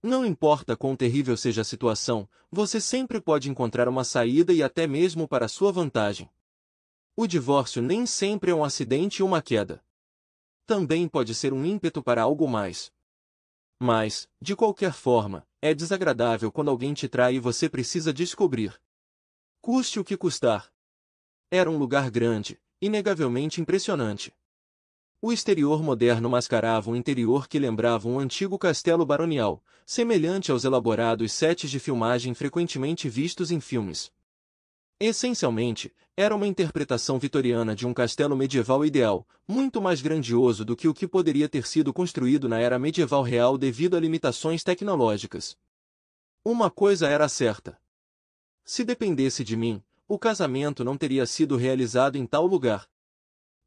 Não importa quão terrível seja a situação, você sempre pode encontrar uma saída e até mesmo para sua vantagem. O divórcio nem sempre é um acidente ou uma queda. Também pode ser um ímpeto para algo mais. Mas, de qualquer forma, é desagradável quando alguém te trai e você precisa descobrir. Custe o que custar. Era um lugar grande, inegavelmente impressionante. O exterior moderno mascarava um interior que lembrava um antigo castelo baronial, semelhante aos elaborados sets de filmagem frequentemente vistos em filmes. Essencialmente, era uma interpretação vitoriana de um castelo medieval ideal, muito mais grandioso do que o que poderia ter sido construído na era medieval real devido a limitações tecnológicas. Uma coisa era certa. Se dependesse de mim, o casamento não teria sido realizado em tal lugar.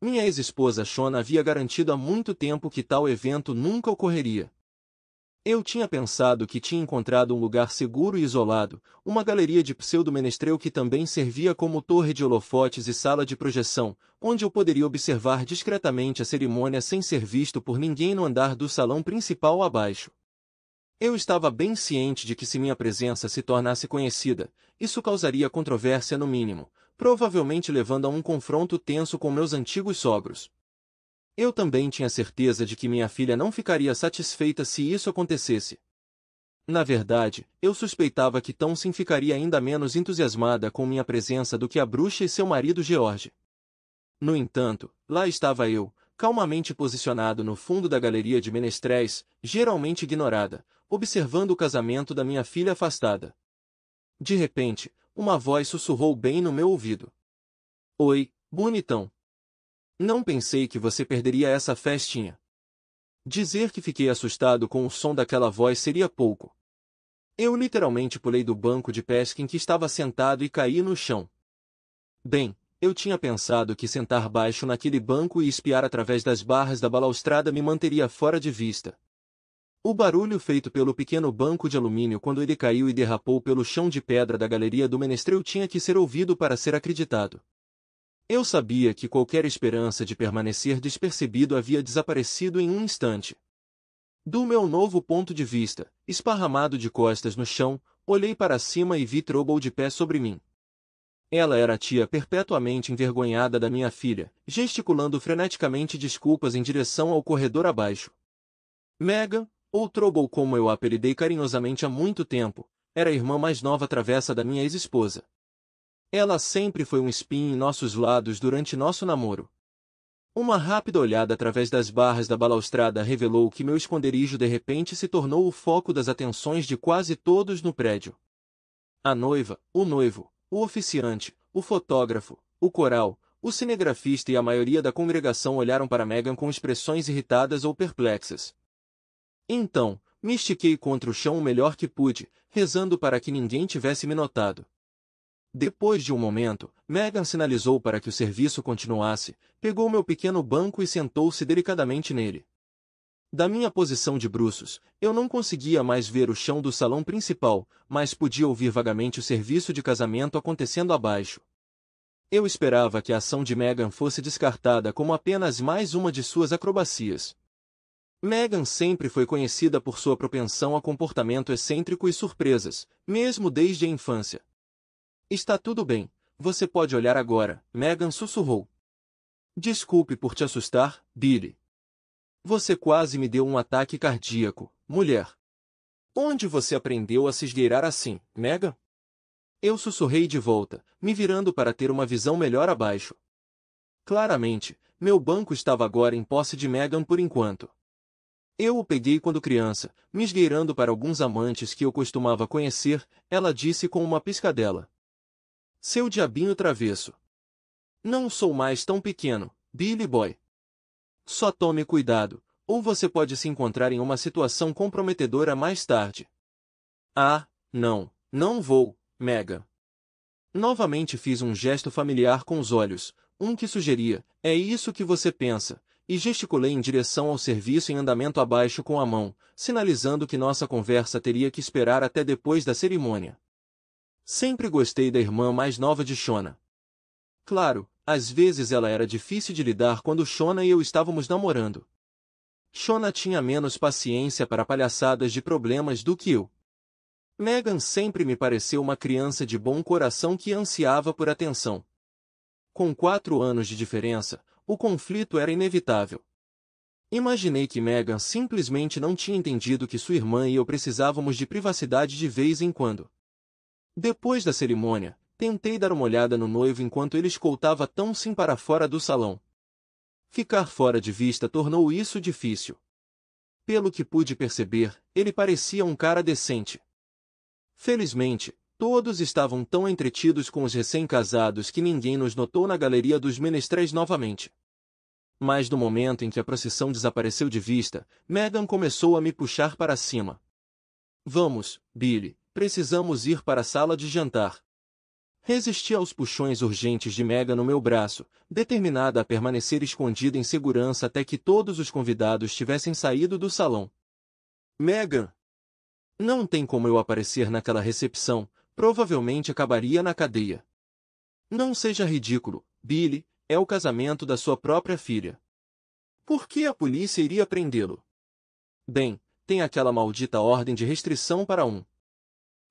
Minha ex-esposa Shona havia garantido há muito tempo que tal evento nunca ocorreria. Eu tinha pensado que tinha encontrado um lugar seguro e isolado, uma galeria de pseudo-menestrel que também servia como torre de holofotes e sala de projeção, onde eu poderia observar discretamente a cerimônia sem ser visto por ninguém no andar do salão principal abaixo. Eu estava bem ciente de que se minha presença se tornasse conhecida, isso causaria controvérsia no mínimo, provavelmente levando a um confronto tenso com meus antigos sogros. Eu também tinha certeza de que minha filha não ficaria satisfeita se isso acontecesse. Na verdade, eu suspeitava que Tonsin ficaria ainda menos entusiasmada com minha presença do que a bruxa e seu marido George. No entanto, lá estava eu, calmamente posicionado no fundo da galeria de menestréis, geralmente ignorada, observando o casamento da minha filha afastada. De repente, uma voz sussurrou bem no meu ouvido. Oi, bonitão. Não pensei que você perderia essa festinha. Dizer que fiquei assustado com o som daquela voz seria pouco. Eu literalmente pulei do banco de pesca em que estava sentado e caí no chão. Bem, eu tinha pensado que sentar baixo naquele banco e espiar através das barras da balaustrada me manteria fora de vista. O barulho feito pelo pequeno banco de alumínio quando ele caiu e derrapou pelo chão de pedra da galeria do menestrel tinha que ser ouvido para ser acreditado. Eu sabia que qualquer esperança de permanecer despercebido havia desaparecido em um instante. Do meu novo ponto de vista, esparramado de costas no chão, olhei para cima e vi Trouble de pé sobre mim. Ela era a tia perpetuamente envergonhada da minha filha, gesticulando freneticamente desculpas em direção ao corredor abaixo. Megan, ou Trouble como eu a apelidei carinhosamente há muito tempo, era a irmã mais nova travessa da minha ex-esposa. Ela sempre foi um espinho em nossos lados durante nosso namoro. Uma rápida olhada através das barras da balaustrada revelou que meu esconderijo de repente se tornou o foco das atenções de quase todos no prédio. A noiva, o noivo, o oficiante, o fotógrafo, o coral, o cinegrafista e a maioria da congregação olharam para Megan com expressões irritadas ou perplexas. Então, me estiquei contra o chão o melhor que pude, rezando para que ninguém tivesse me notado. Depois de um momento, Megan sinalizou para que o serviço continuasse, pegou meu pequeno banco e sentou-se delicadamente nele. Da minha posição de bruços, eu não conseguia mais ver o chão do salão principal, mas podia ouvir vagamente o serviço de casamento acontecendo abaixo. Eu esperava que a ação de Megan fosse descartada como apenas mais uma de suas acrobacias. Megan sempre foi conhecida por sua propensão a comportamento excêntrico e surpresas, mesmo desde a infância. Está tudo bem, você pode olhar agora, Megan sussurrou. Desculpe por te assustar, Billy. Você quase me deu um ataque cardíaco, mulher. Onde você aprendeu a se esgueirar assim, Megan? Eu sussurrei de volta, me virando para ter uma visão melhor abaixo. Claramente, meu banco estava agora em posse de Megan por enquanto. Eu o peguei quando criança, me esgueirando para alguns amantes que eu costumava conhecer, ela disse com uma piscadela. Seu diabinho travesso. Não sou mais tão pequeno, Billy Boy. Só tome cuidado, ou você pode se encontrar em uma situação comprometedora mais tarde. Ah, não, não vou, Megan. Novamente fiz um gesto familiar com os olhos, um que sugeria, é isso que você pensa, e gesticulei em direção ao serviço em andamento abaixo com a mão, sinalizando que nossa conversa teria que esperar até depois da cerimônia. Sempre gostei da irmã mais nova de Shona. Claro, às vezes ela era difícil de lidar quando Shona e eu estávamos namorando. Shona tinha menos paciência para palhaçadas de problemas do que eu. Megan sempre me pareceu uma criança de bom coração que ansiava por atenção. Com 4 anos de diferença, o conflito era inevitável. Imaginei que Megan simplesmente não tinha entendido que sua irmã e eu precisávamos de privacidade de vez em quando. Depois da cerimônia, tentei dar uma olhada no noivo enquanto ele escoltava Townsend para fora do salão. Ficar fora de vista tornou isso difícil. Pelo que pude perceber, ele parecia um cara decente. Felizmente, todos estavam tão entretidos com os recém-casados que ninguém nos notou na galeria dos menestréis novamente. Mas no momento em que a procissão desapareceu de vista, Megan começou a me puxar para cima. Vamos, Billy, precisamos ir para a sala de jantar. Resisti aos puxões urgentes de Megan no meu braço, determinada a permanecer escondida em segurança até que todos os convidados tivessem saído do salão. Megan! Não tem como eu aparecer naquela recepção, provavelmente acabaria na cadeia. Não seja ridículo, Billy, é o casamento da sua própria filha. Por que a polícia iria prendê-lo? Bem, tem aquela maldita ordem de restrição para um.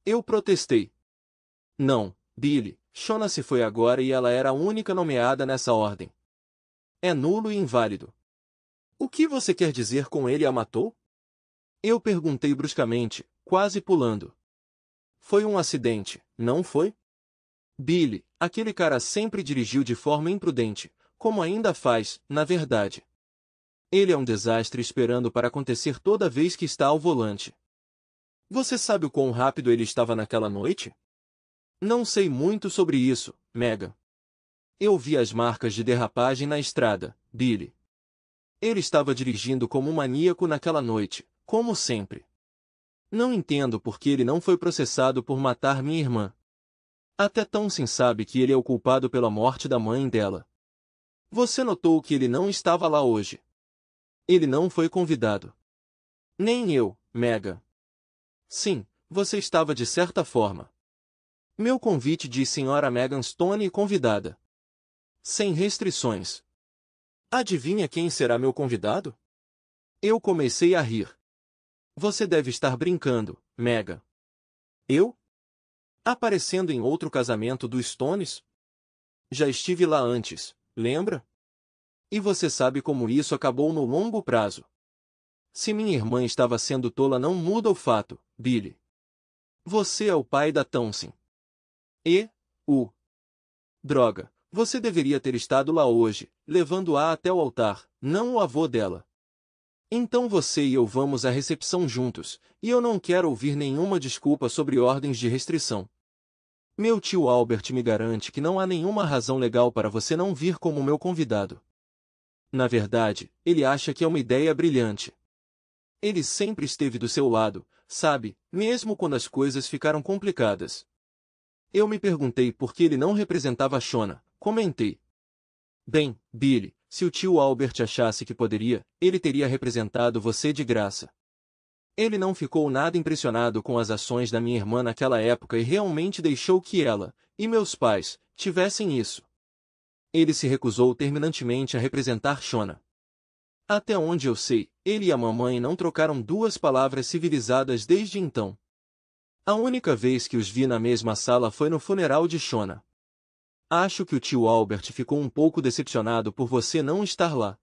Eu protestei. Não, Billy, Shona se foi agora e ela era a única nomeada nessa ordem. É nulo e inválido. O que você quer dizer com ele a matou? Eu perguntei bruscamente, quase pulando. Foi um acidente, não foi? Billy, aquele cara sempre dirigiu de forma imprudente, como ainda faz, na verdade. Ele é um desastre esperando para acontecer toda vez que está ao volante. Você sabe o quão rápido ele estava naquela noite? Não sei muito sobre isso, Megan. Eu vi as marcas de derrapagem na estrada, Billy. Ele estava dirigindo como um maníaco naquela noite, como sempre. Não entendo por que ele não foi processado por matar minha irmã. Até Townsend sabe que ele é o culpado pela morte da mãe dela. Você notou que ele não estava lá hoje. Ele não foi convidado. Nem eu, Megan. Sim, você estava de certa forma. Meu convite de Sra. Megan Stone convidada. Sem restrições. Adivinha quem será meu convidado? Eu comecei a rir. Você deve estar brincando, Megan. Eu? Aparecendo em outro casamento dos Stones? Já estive lá antes, lembra? E você sabe como isso acabou no longo prazo. Se minha irmã estava sendo tola não muda o fato, Billy. Você é o pai da Townsend. Droga, você deveria ter estado lá hoje, levando-a até o altar, não o avô dela. Então você e eu vamos à recepção juntos, e eu não quero ouvir nenhuma desculpa sobre ordens de restrição. Meu tio Albert me garante que não há nenhuma razão legal para você não vir como meu convidado. Na verdade, ele acha que é uma ideia brilhante. Ele sempre esteve do seu lado, sabe, mesmo quando as coisas ficaram complicadas. Eu me perguntei por que ele não representava Shona, comentei. Bem, Billy, se o tio Albert achasse que poderia, ele teria representado você de graça. Ele não ficou nada impressionado com as ações da minha irmã naquela época e realmente deixou que ela, e meus pais, tivessem isso. Ele se recusou terminantemente a representar Shona. Até onde eu sei, ele e a mamãe não trocaram 2 palavras civilizadas desde então. A única vez que os vi na mesma sala foi no funeral de Shona. Acho que o tio Albert ficou um pouco decepcionado por você não estar lá.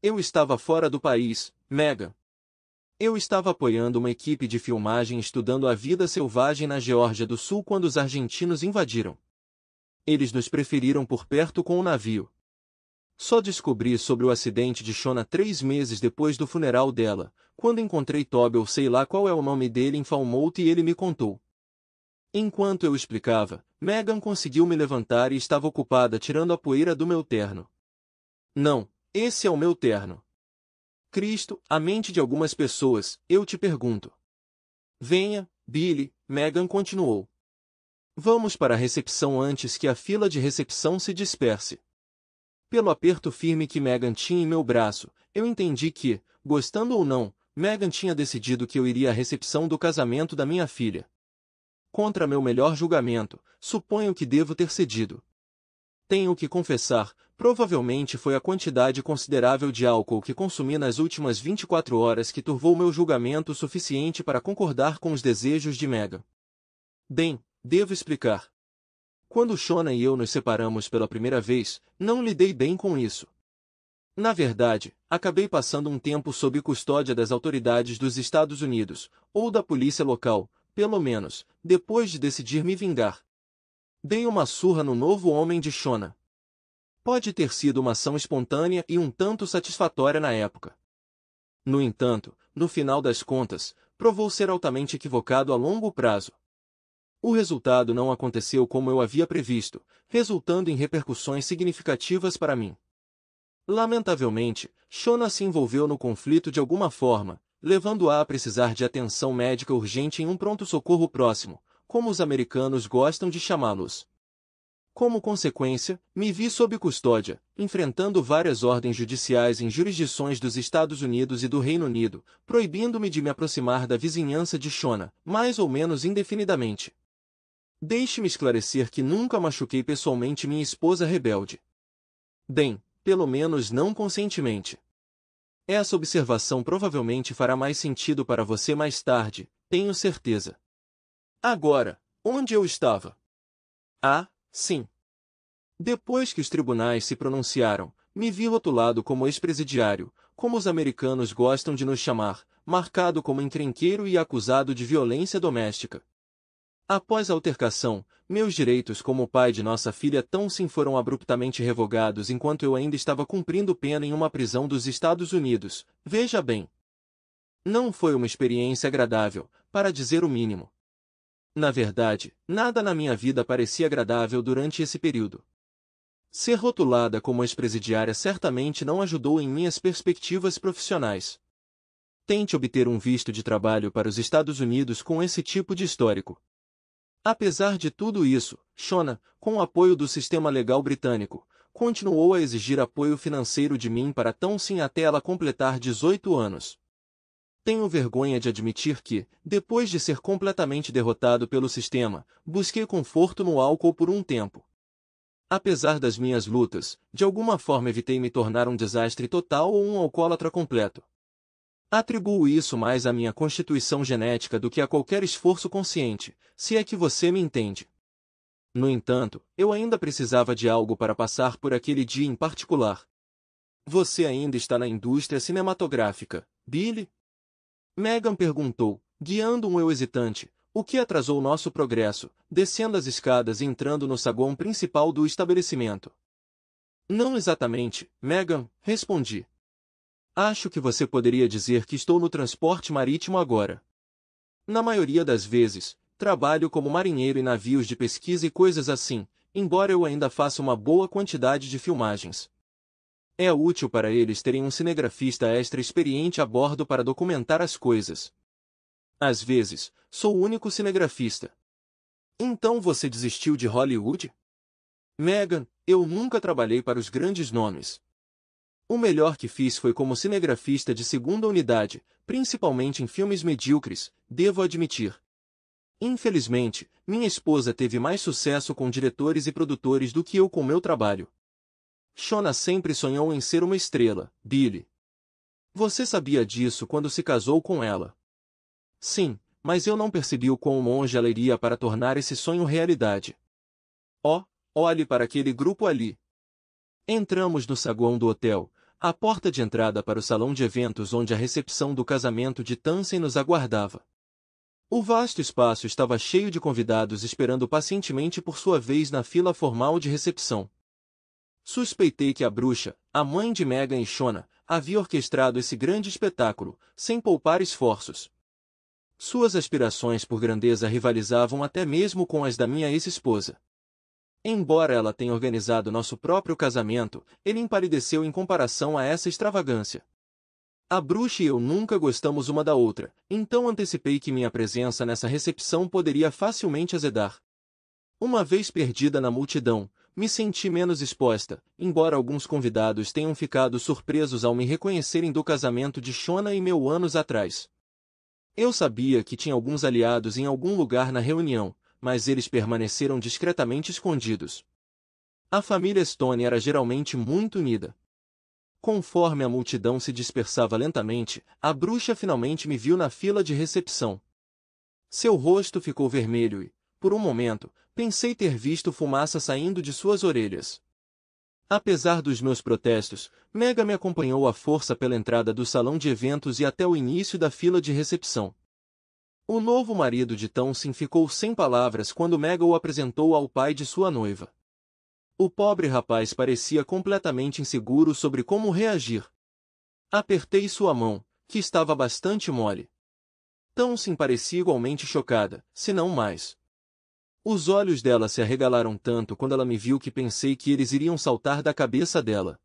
Eu estava fora do país, Megan. Eu estava apoiando uma equipe de filmagem estudando a vida selvagem na Geórgia do Sul quando os argentinos invadiram. Eles nos preferiram por perto com o navio. Só descobri sobre o acidente de Shona 3 meses depois do funeral dela, quando encontrei Toby ou sei lá qual é o nome dele em Falmouth e ele me contou. Enquanto eu explicava, Megan conseguiu me levantar e estava ocupada tirando a poeira do meu terno. Não, esse é o meu terno. Cristo, a mente de algumas pessoas, eu te pergunto. Venha, Billy, Megan continuou. Vamos para a recepção antes que a fila de recepção se disperse. Pelo aperto firme que Megan tinha em meu braço, eu entendi que, gostando ou não, Megan tinha decidido que eu iria à recepção do casamento da minha filha. Contra meu melhor julgamento, suponho que devo ter cedido. Tenho que confessar, Provavelmente foi a quantidade considerável de álcool que consumi nas últimas 24 horas que turvou meu julgamento o suficiente para concordar com os desejos de Megan. Bem, devo explicar. Quando Shona e eu nos separamos pela primeira vez, não lidei bem com isso. Na verdade, acabei passando um tempo sob custódia das autoridades dos Estados Unidos, ou da polícia local, pelo menos, depois de decidir me vingar. Dei uma surra no novo homem de Shona. Pode ter sido uma ação espontânea e um tanto satisfatória na época. No entanto, no final das contas, provou ser altamente equivocado a longo prazo. O resultado não aconteceu como eu havia previsto, resultando em repercussões significativas para mim. Lamentavelmente, Shona se envolveu no conflito de alguma forma, levando-a a precisar de atenção médica urgente em um pronto-socorro próximo, como os americanos gostam de chamá-los. Como consequência, me vi sob custódia, enfrentando várias ordens judiciais em jurisdições dos Estados Unidos e do Reino Unido, proibindo-me de me aproximar da vizinhança de Shona, mais ou menos indefinidamente. Deixe-me esclarecer que nunca machuquei pessoalmente minha esposa rebelde. Bem, pelo menos não conscientemente. Essa observação provavelmente fará mais sentido para você mais tarde, tenho certeza. Agora, onde eu estava? Ah, sim. Depois que os tribunais se pronunciaram, me vi rotulado como ex-presidiário, como os americanos gostam de nos chamar, marcado como encrenqueiro e acusado de violência doméstica. Após a altercação, meus direitos como pai de nossa filha Townsend foram abruptamente revogados enquanto eu ainda estava cumprindo pena em uma prisão dos Estados Unidos, veja bem. Não foi uma experiência agradável, para dizer o mínimo. Na verdade, nada na minha vida parecia agradável durante esse período. Ser rotulada como ex-presidiária certamente não ajudou em minhas perspectivas profissionais. Tente obter um visto de trabalho para os Estados Unidos com esse tipo de histórico. Apesar de tudo isso, Shona, com o apoio do sistema legal britânico, continuou a exigir apoio financeiro de mim para Townsend até ela completar 18 anos. Tenho vergonha de admitir que, depois de ser completamente derrotado pelo sistema, busquei conforto no álcool por um tempo. Apesar das minhas lutas, de alguma forma evitei me tornar um desastre total ou um alcoólatra completo. Atribuo isso mais à minha constituição genética do que a qualquer esforço consciente, se é que você me entende. No entanto, eu ainda precisava de algo para passar por aquele dia em particular. Você ainda está na indústria cinematográfica, Billy? Megan perguntou, guiando um eu hesitante, o que atrasou nosso progresso, descendo as escadas e entrando no saguão principal do estabelecimento. Não exatamente, Megan, respondi. Acho que você poderia dizer que estou no transporte marítimo agora. Na maioria das vezes, trabalho como marinheiro em navios de pesquisa e coisas assim, embora eu ainda faça uma boa quantidade de filmagens. É útil para eles terem um cinegrafista extra experiente a bordo para documentar as coisas. Às vezes, sou o único cinegrafista. Então você desistiu de Hollywood? Megan, eu nunca trabalhei para os grandes nomes. O melhor que fiz foi como cinegrafista de segunda unidade, principalmente em filmes medíocres, devo admitir. Infelizmente, minha esposa teve mais sucesso com diretores e produtores do que eu com meu trabalho. Shona sempre sonhou em ser uma estrela, Billy. Você sabia disso quando se casou com ela? Sim, mas eu não percebi o quão longe ela iria para tornar esse sonho realidade. Oh, olhe para aquele grupo ali. Entramos no saguão do hotel, a porta de entrada para o salão de eventos onde a recepção do casamento de Townsend nos aguardava. O vasto espaço estava cheio de convidados esperando pacientemente por sua vez na fila formal de recepção. Suspeitei que a bruxa, a mãe de Megan e Shona, havia orquestrado esse grande espetáculo, sem poupar esforços. Suas aspirações por grandeza rivalizavam até mesmo com as da minha ex-esposa. Embora ela tenha organizado nosso próprio casamento, ele empalideceu em comparação a essa extravagância. A bruxa e eu nunca gostamos uma da outra, então antecipei que minha presença nessa recepção poderia facilmente azedar. Uma vez perdida na multidão, me senti menos exposta, embora alguns convidados tenham ficado surpresos ao me reconhecerem do casamento de Shona e meu anos atrás. Eu sabia que tinha alguns aliados em algum lugar na reunião, mas eles permaneceram discretamente escondidos. A família Stone era geralmente muito unida. Conforme a multidão se dispersava lentamente, a bruxa finalmente me viu na fila de recepção. Seu rosto ficou vermelho e, por um momento, pensei ter visto fumaça saindo de suas orelhas. Apesar dos meus protestos, Mega me acompanhou à força pela entrada do salão de eventos e até o início da fila de recepção. O novo marido de Townsend ficou sem palavras quando Mega o apresentou ao pai de sua noiva. O pobre rapaz parecia completamente inseguro sobre como reagir. Apertei sua mão, que estava bastante mole. Townsend parecia igualmente chocada, se não mais. Os olhos dela se arregalaram tanto quando ela me viu que pensei que eles iriam saltar da cabeça dela.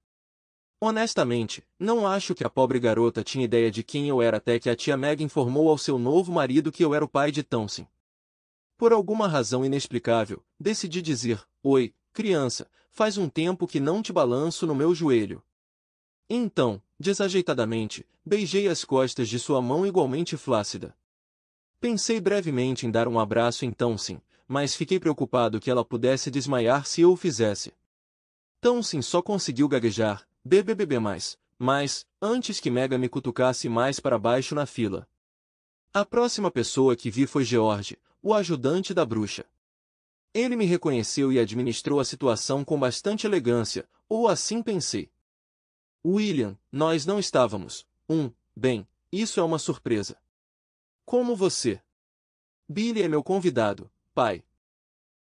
Honestamente, não acho que a pobre garota tinha ideia de quem eu era até que a tia Meg informou ao seu novo marido que eu era o pai de Townsend. Por alguma razão inexplicável, decidi dizer: "Oi, criança, faz um tempo que não te balanço no meu joelho." Então, desajeitadamente, beijei as costas de sua mão igualmente flácida. Pensei brevemente em dar um abraço em Townsend, mas fiquei preocupado que ela pudesse desmaiar se eu o fizesse. Townsend só conseguiu gaguejar, bebê mas, antes que Mega me cutucasse mais para baixo na fila. A próxima pessoa que vi foi George, o ajudante da bruxa. Ele me reconheceu e administrou a situação com bastante elegância, ou assim pensei. William, nós não estávamos. Bem, isso é uma surpresa. Como você? Billy é meu convidado, pai.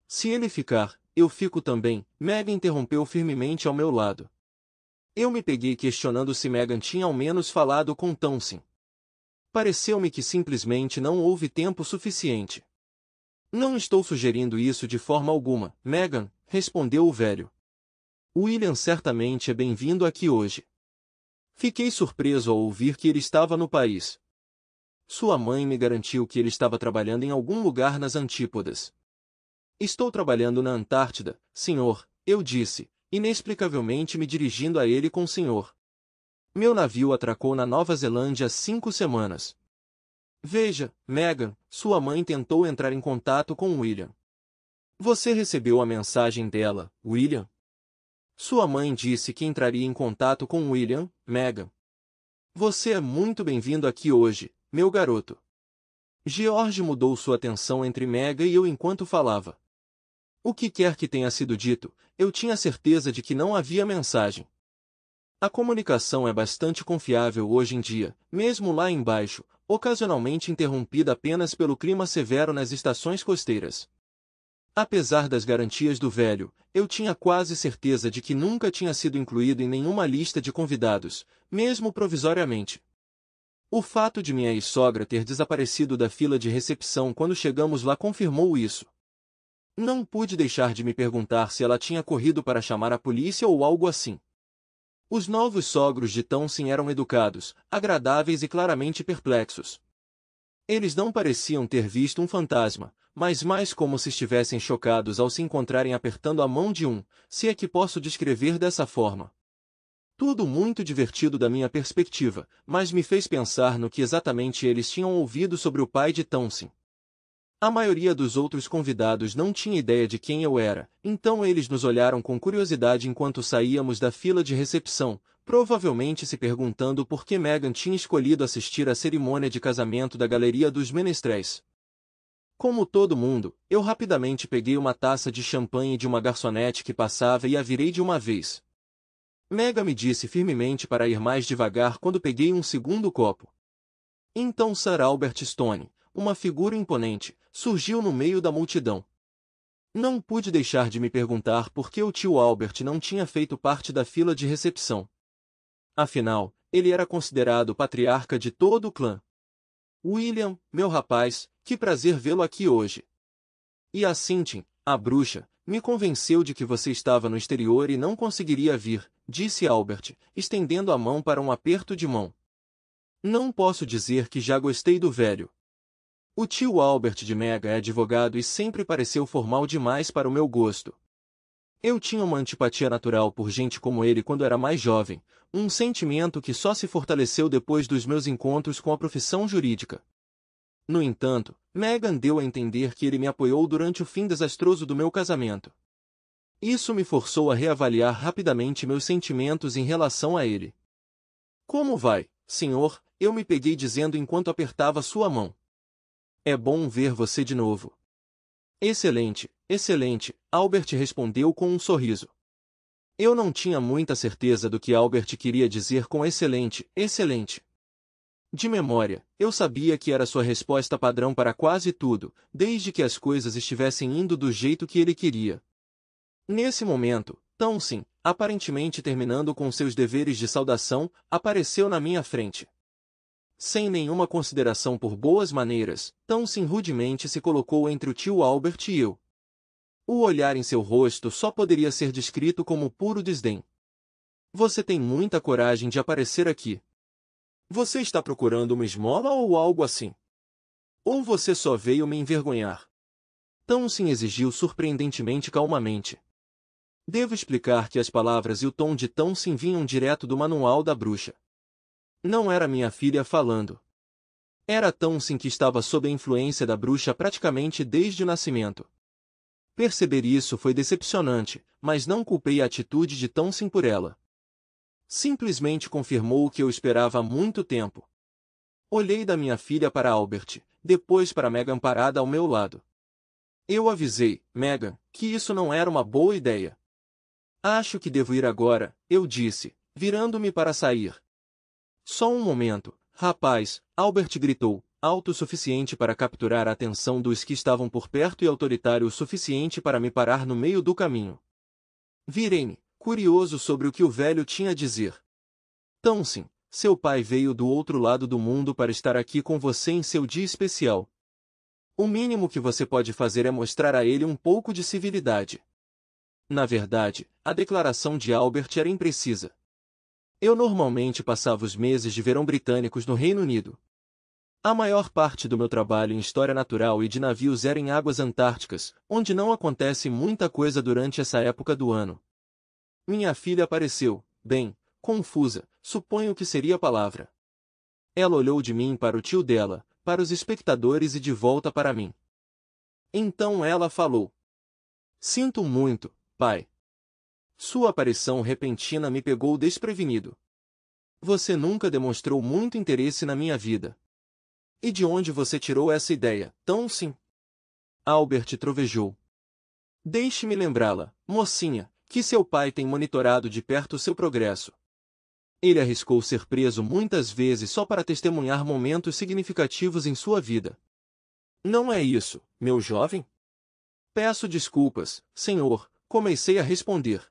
Se ele ficar, eu fico também, Megan interrompeu firmemente ao meu lado. Eu me peguei questionando se Megan tinha ao menos falado com Townsend. Pareceu-me que simplesmente não houve tempo suficiente. Não estou sugerindo isso de forma alguma, Megan, respondeu o velho. William certamente é bem-vindo aqui hoje. Fiquei surpreso ao ouvir que ele estava no país. Sua mãe me garantiu que ele estava trabalhando em algum lugar nas Antípodas. Estou trabalhando na Antártida, senhor, eu disse, inexplicavelmente me dirigindo a ele com senhor. Meu navio atracou na Nova Zelândia há 5 semanas. Veja, Megan, sua mãe tentou entrar em contato com William. Você recebeu a mensagem dela, William? Sua mãe disse que entraria em contato com William, Megan. Você é muito bem-vindo aqui hoje, meu garoto. George mudou sua atenção entre Mega e eu enquanto falava. O que quer que tenha sido dito, eu tinha certeza de que não havia mensagem. A comunicação é bastante confiável hoje em dia, mesmo lá embaixo, ocasionalmente interrompida apenas pelo clima severo nas estações costeiras. Apesar das garantias do velho, eu tinha quase certeza de que nunca tinha sido incluído em nenhuma lista de convidados, mesmo provisoriamente. O fato de minha ex-sogra ter desaparecido da fila de recepção quando chegamos lá confirmou isso. Não pude deixar de me perguntar se ela tinha corrido para chamar a polícia ou algo assim. Os novos sogros de Townsend eram educados, agradáveis e claramente perplexos. Eles não pareciam ter visto um fantasma, mas mais como se estivessem chocados ao se encontrarem apertando a mão de se é que posso descrever dessa forma. Tudo muito divertido da minha perspectiva, mas me fez pensar no que exatamente eles tinham ouvido sobre o pai de Townsend. A maioria dos outros convidados não tinha ideia de quem eu era, então eles nos olharam com curiosidade enquanto saíamos da fila de recepção, provavelmente se perguntando por que Megan tinha escolhido assistir à cerimônia de casamento da Galeria dos Menestréis. Como todo mundo, eu rapidamente peguei uma taça de champanhe de uma garçonete que passava e a virei de uma vez. Megan me disse firmemente para ir mais devagar quando peguei um segundo copo. Então Sir Albert Stone, uma figura imponente, surgiu no meio da multidão. Não pude deixar de me perguntar por que o tio Albert não tinha feito parte da fila de recepção. Afinal, ele era considerado o patriarca de todo o clã. William, meu rapaz, que prazer vê-lo aqui hoje. E a Cynthia, a bruxa, me convenceu de que você estava no exterior e não conseguiria vir, disse Albert, estendendo a mão para um aperto de mão. Não posso dizer que já gostei do velho. O tio Albert de Mega é advogado e sempre pareceu formal demais para o meu gosto. Eu tinha uma antipatia natural por gente como ele quando era mais jovem, um sentimento que só se fortaleceu depois dos meus encontros com a profissão jurídica. No entanto, Megan deu a entender que ele me apoiou durante o fim desastroso do meu casamento. Isso me forçou a reavaliar rapidamente meus sentimentos em relação a ele. Como vai, senhor? Eu me peguei dizendo enquanto apertava sua mão. É bom ver você de novo. Excelente, excelente, Albert respondeu com um sorriso. Eu não tinha muita certeza do que Albert queria dizer com excelente, excelente. De memória, eu sabia que era sua resposta padrão para quase tudo, desde que as coisas estivessem indo do jeito que ele queria. Nesse momento, Townsend, aparentemente terminando com seus deveres de saudação, apareceu na minha frente. Sem nenhuma consideração por boas maneiras, Townsend rudemente se colocou entre o tio Albert e eu. O olhar em seu rosto só poderia ser descrito como puro desdém. Você tem muita coragem de aparecer aqui. Você está procurando uma esmola ou algo assim? Ou você só veio me envergonhar? Townsend exigiu surpreendentemente calmamente. Devo explicar que as palavras e o tom de Townsend vinham direto do manual da bruxa. Não era minha filha falando. Era Townsend que estava sob a influência da bruxa praticamente desde o nascimento. Perceber isso foi decepcionante, mas não culpei a atitude de Townsend por ela. Simplesmente confirmou o que eu esperava há muito tempo. Olhei da minha filha para Albert, depois para Megan parada ao meu lado. Eu avisei, Megan, que isso não era uma boa ideia. Acho que devo ir agora, eu disse, virando-me para sair. Só um momento, rapaz, Albert gritou, alto o suficiente para capturar a atenção dos que estavam por perto e autoritário o suficiente para me parar no meio do caminho. Virei-me, curioso sobre o que o velho tinha a dizer. Townsend, seu pai veio do outro lado do mundo para estar aqui com você em seu dia especial. O mínimo que você pode fazer é mostrar a ele um pouco de civilidade. Na verdade, a declaração de Albert era imprecisa. Eu normalmente passava os meses de verão britânicos no Reino Unido. A maior parte do meu trabalho em história natural e de navios era em águas antárticas, onde não acontece muita coisa durante essa época do ano. Minha filha apareceu, bem, confusa, suponho que seria a palavra. Ela olhou de mim para o tio dela, para os espectadores e de volta para mim. Então ela falou. Sinto muito, pai. Sua aparição repentina me pegou desprevenido. Você nunca demonstrou muito interesse na minha vida. E de onde você tirou essa ideia, Townsend? Albert trovejou. Deixe-me lembrá-la, mocinha, que seu pai tem monitorado de perto seu progresso. Ele arriscou ser preso muitas vezes só para testemunhar momentos significativos em sua vida. Não é isso, meu jovem? Peço desculpas, senhor, comecei a responder.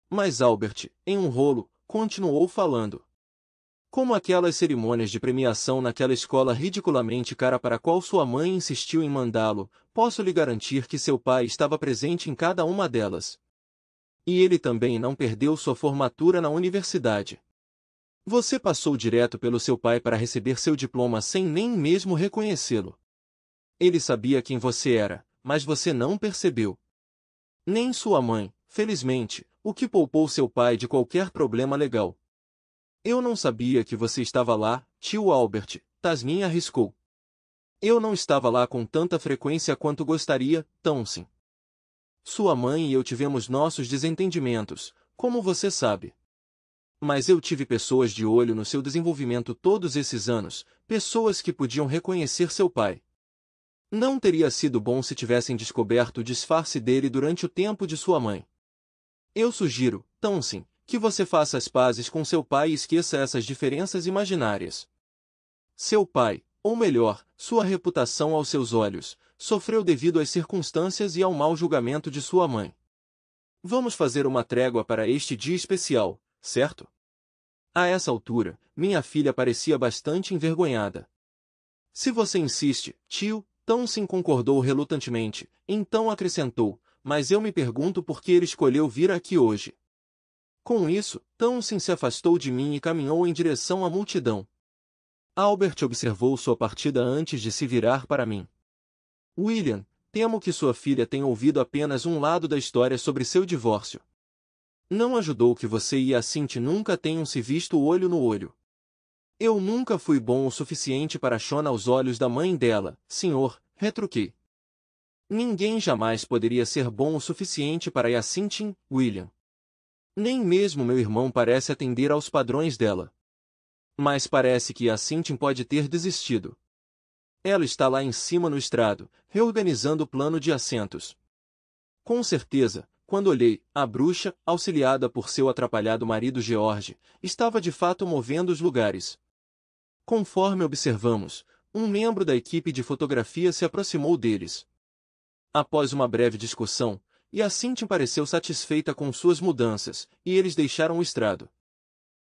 Mas Albert, em um rolo, continuou falando. Como aquelas cerimônias de premiação naquela escola ridiculamente cara para a qual sua mãe insistiu em mandá-lo, posso lhe garantir que seu pai estava presente em cada uma delas. E ele também não perdeu sua formatura na universidade. Você passou direto pelo seu pai para receber seu diploma sem nem mesmo reconhecê-lo. Ele sabia quem você era, mas você não percebeu. Nem sua mãe, felizmente, o que poupou seu pai de qualquer problema legal. Eu não sabia que você estava lá, tio Albert, Tasmin arriscou. Eu não estava lá com tanta frequência quanto gostaria, Townsend. Sua mãe e eu tivemos nossos desentendimentos, como você sabe. Mas eu tive pessoas de olho no seu desenvolvimento todos esses anos, pessoas que podiam reconhecer seu pai. Não teria sido bom se tivessem descoberto o disfarce dele durante o tempo de sua mãe. Eu sugiro, Townsend, que você faça as pazes com seu pai e esqueça essas diferenças imaginárias. Seu pai, ou melhor, sua reputação aos seus olhos, sofreu devido às circunstâncias e ao mau julgamento de sua mãe. Vamos fazer uma trégua para este dia especial, certo? A essa altura, minha filha parecia bastante envergonhada. Se você insiste, tio, Townsend concordou relutantemente, então acrescentou, mas eu me pergunto por que ele escolheu vir aqui hoje. Com isso, Townsend se afastou de mim e caminhou em direção à multidão. Albert observou sua partida antes de se virar para mim. William, temo que sua filha tenha ouvido apenas um lado da história sobre seu divórcio. Não ajudou que você e a Cindy nunca tenham se visto olho no olho. Eu nunca fui bom o suficiente para Shona aos olhos da mãe dela, senhor, retruquei. Ninguém jamais poderia ser bom o suficiente para Yacintin, William. Nem mesmo meu irmão parece atender aos padrões dela. Mas parece que Yacintin pode ter desistido. Ela está lá em cima no estrado, reorganizando o plano de assentos. Com certeza, quando olhei, a bruxa, auxiliada por seu atrapalhado marido George, estava de fato movendo os lugares. Conforme observamos, um membro da equipe de fotografia se aproximou deles. Após uma breve discussão, Yacintin pareceu satisfeita com suas mudanças, e eles deixaram o estrado.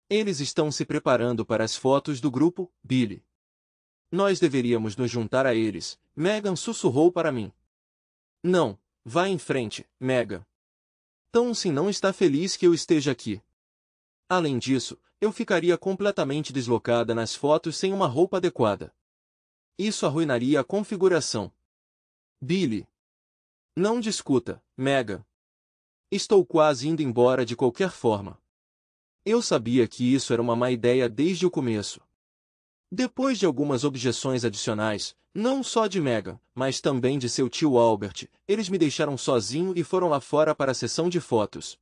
Eles estão se preparando para as fotos do grupo, Billy. Nós deveríamos nos juntar a eles, Megan sussurrou para mim. Não, vá em frente, Megan. Townsend não está feliz que eu esteja aqui. Além disso, eu ficaria completamente deslocada nas fotos sem uma roupa adequada. Isso arruinaria a configuração. Billy. Não discuta, Megan. Estou quase indo embora de qualquer forma. Eu sabia que isso era uma má ideia desde o começo. Depois de algumas objeções adicionais, não só de Megan, mas também de seu tio Albert, eles me deixaram sozinho e foram lá fora para a sessão de fotos.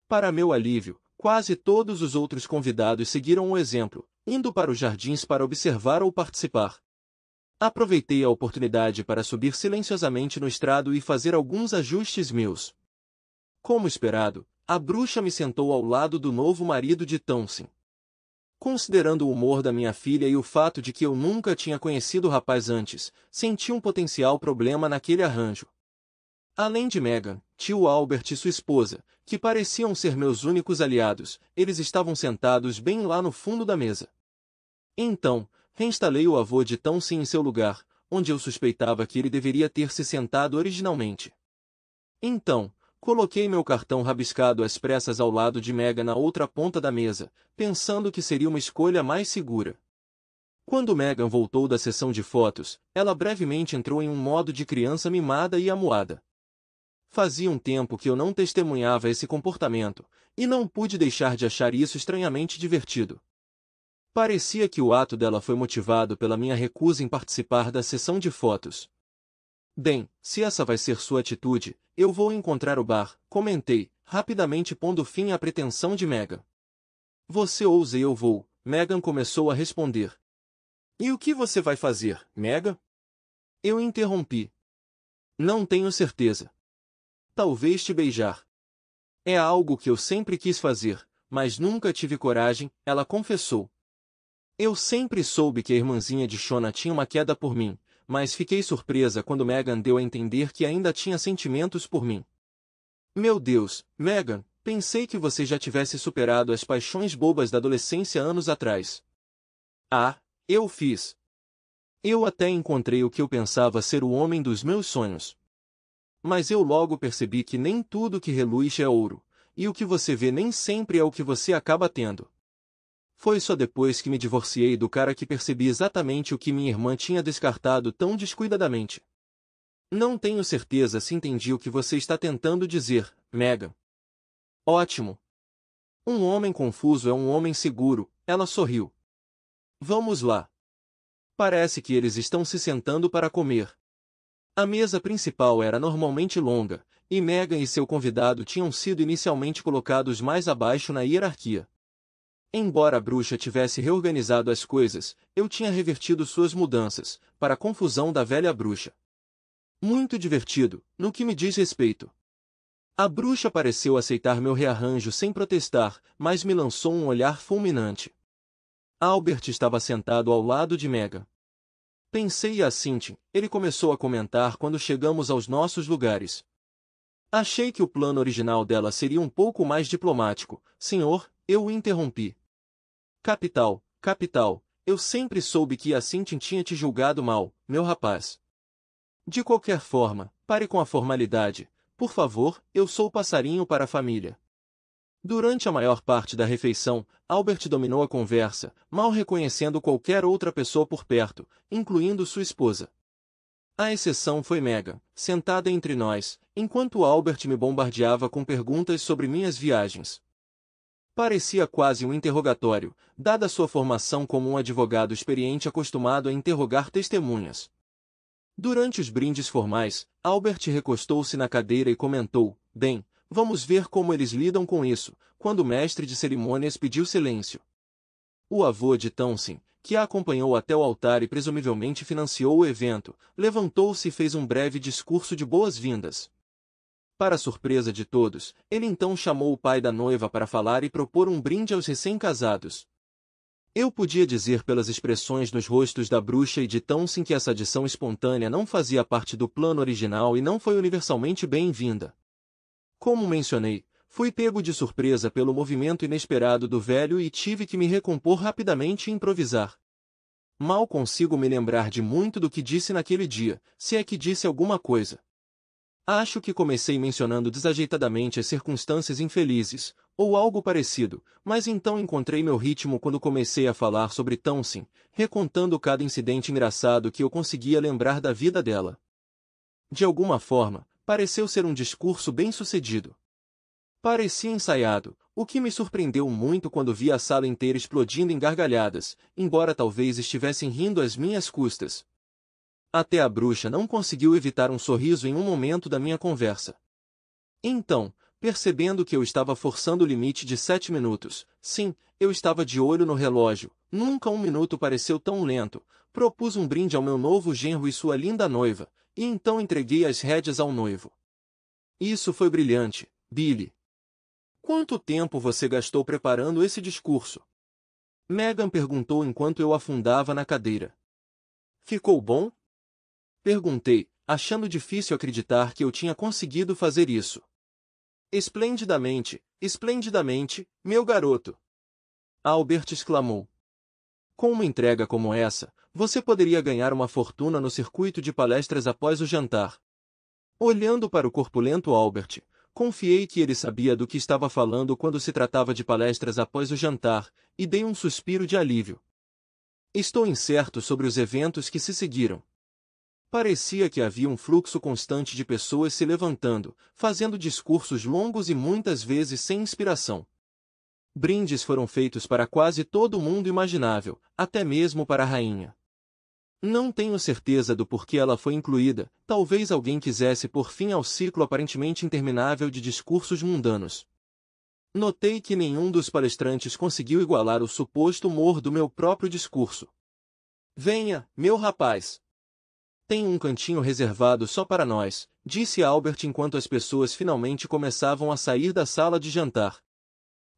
Para meu alívio, quase todos os outros convidados seguiram o exemplo, indo para os jardins para observar ou participar. Aproveitei a oportunidade para subir silenciosamente no estrado e fazer alguns ajustes meus. Como esperado, a bruxa me sentou ao lado do novo marido de Townsend. Considerando o humor da minha filha e o fato de que eu nunca tinha conhecido o rapaz antes, senti um potencial problema naquele arranjo. Além de Megan, tio Albert e sua esposa, que pareciam ser meus únicos aliados, eles estavam sentados bem lá no fundo da mesa. Então, reinstalei o avô de Townsend em seu lugar, onde eu suspeitava que ele deveria ter se sentado originalmente. Então, coloquei meu cartão rabiscado às pressas ao lado de Megan na outra ponta da mesa, pensando que seria uma escolha mais segura. Quando Megan voltou da sessão de fotos, ela brevemente entrou em um modo de criança mimada e amuada. Fazia um tempo que eu não testemunhava esse comportamento, e não pude deixar de achar isso estranhamente divertido. Parecia que o ato dela foi motivado pela minha recusa em participar da sessão de fotos. Bem, se essa vai ser sua atitude, eu vou encontrar o bar, comentei, rapidamente pondo fim à pretensão de Megan. Você ousa e eu vou, Megan começou a responder. E o que você vai fazer, Megan? Eu interrompi. Não tenho certeza. Talvez te beijar. É algo que eu sempre quis fazer, mas nunca tive coragem, ela confessou. Eu sempre soube que a irmãzinha de Shona tinha uma queda por mim, mas fiquei surpresa quando Megan deu a entender que ainda tinha sentimentos por mim. Meu Deus, Megan, pensei que você já tivesse superado as paixões bobas da adolescência anos atrás. Ah, eu fiz. Eu até encontrei o que eu pensava ser o homem dos meus sonhos. Mas eu logo percebi que nem tudo que reluz é ouro, e o que você vê nem sempre é o que você acaba tendo. Foi só depois que me divorciei do cara que percebi exatamente o que minha irmã tinha descartado tão descuidadamente. Não tenho certeza se entendi o que você está tentando dizer, Megan. Ótimo. Um homem confuso é um homem seguro, ela sorriu. Vamos lá. Parece que eles estão se sentando para comer. A mesa principal era normalmente longa, e Megan e seu convidado tinham sido inicialmente colocados mais abaixo na hierarquia. Embora a bruxa tivesse reorganizado as coisas, eu tinha revertido suas mudanças, para a confusão da velha bruxa. Muito divertido, no que me diz respeito. A bruxa pareceu aceitar meu rearranjo sem protestar, mas me lançou um olhar fulminante. Albert estava sentado ao lado de Megan. Pensei assim, ele começou a comentar quando chegamos aos nossos lugares. Achei que o plano original dela seria um pouco mais diplomático, senhor, eu o interrompi. Capital, eu sempre soube que Yacintin tinha te julgado mal, meu rapaz. De qualquer forma, pare com a formalidade, por favor, eu sou passarinho para a família. Durante a maior parte da refeição, Albert dominou a conversa, mal reconhecendo qualquer outra pessoa por perto, incluindo sua esposa. A exceção foi Megan, sentada entre nós, enquanto Albert me bombardeava com perguntas sobre minhas viagens. Parecia quase um interrogatório, dada sua formação como um advogado experiente acostumado a interrogar testemunhas. Durante os brindes formais, Albert recostou-se na cadeira e comentou: bem, vamos ver como eles lidam com isso, quando o mestre de cerimônias pediu silêncio. O avô de Townsend, que a acompanhou até o altar e presumivelmente financiou o evento, levantou-se e fez um breve discurso de boas-vindas. Para surpresa de todos, ele então chamou o pai da noiva para falar e propor um brinde aos recém-casados. Eu podia dizer pelas expressões nos rostos da bruxa e de Townsend que essa adição espontânea não fazia parte do plano original e não foi universalmente bem-vinda. Como mencionei, fui pego de surpresa pelo movimento inesperado do velho e tive que me recompor rapidamente e improvisar. Mal consigo me lembrar de muito do que disse naquele dia, se é que disse alguma coisa. Acho que comecei mencionando desajeitadamente as circunstâncias infelizes, ou algo parecido, mas então encontrei meu ritmo quando comecei a falar sobre Townsend, recontando cada incidente engraçado que eu conseguia lembrar da vida dela. De alguma forma, pareceu ser um discurso bem-sucedido. Parecia ensaiado, o que me surpreendeu muito quando vi a sala inteira explodindo em gargalhadas, embora talvez estivessem rindo às minhas custas. Até a bruxa não conseguiu evitar um sorriso em um momento da minha conversa. Então, percebendo que eu estava forçando o limite de 7 minutos, sim, eu estava de olho no relógio, nunca um minuto pareceu tão lento, propus um brinde ao meu novo genro e sua linda noiva, e então entreguei as rédeas ao noivo. Isso foi brilhante, Billy. Quanto tempo você gastou preparando esse discurso? Megan perguntou enquanto eu afundava na cadeira. Ficou bom? Perguntei, achando difícil acreditar que eu tinha conseguido fazer isso. Esplendidamente, esplendidamente, meu garoto! Albert exclamou. Com uma entrega como essa, você poderia ganhar uma fortuna no circuito de palestras após o jantar. Olhando para o corpulento Albert, confiei que ele sabia do que estava falando quando se tratava de palestras após o jantar, e dei um suspiro de alívio. Estou incerto sobre os eventos que se seguiram. Parecia que havia um fluxo constante de pessoas se levantando, fazendo discursos longos e muitas vezes sem inspiração. Brindes foram feitos para quase todo mundo imaginável, até mesmo para a rainha. Não tenho certeza do porquê ela foi incluída, talvez alguém quisesse pôr fim ao ciclo aparentemente interminável de discursos mundanos. Notei que nenhum dos palestrantes conseguiu igualar o suposto humor do meu próprio discurso. Venha, meu rapaz! Tem um cantinho reservado só para nós, disse Albert enquanto as pessoas finalmente começavam a sair da sala de jantar.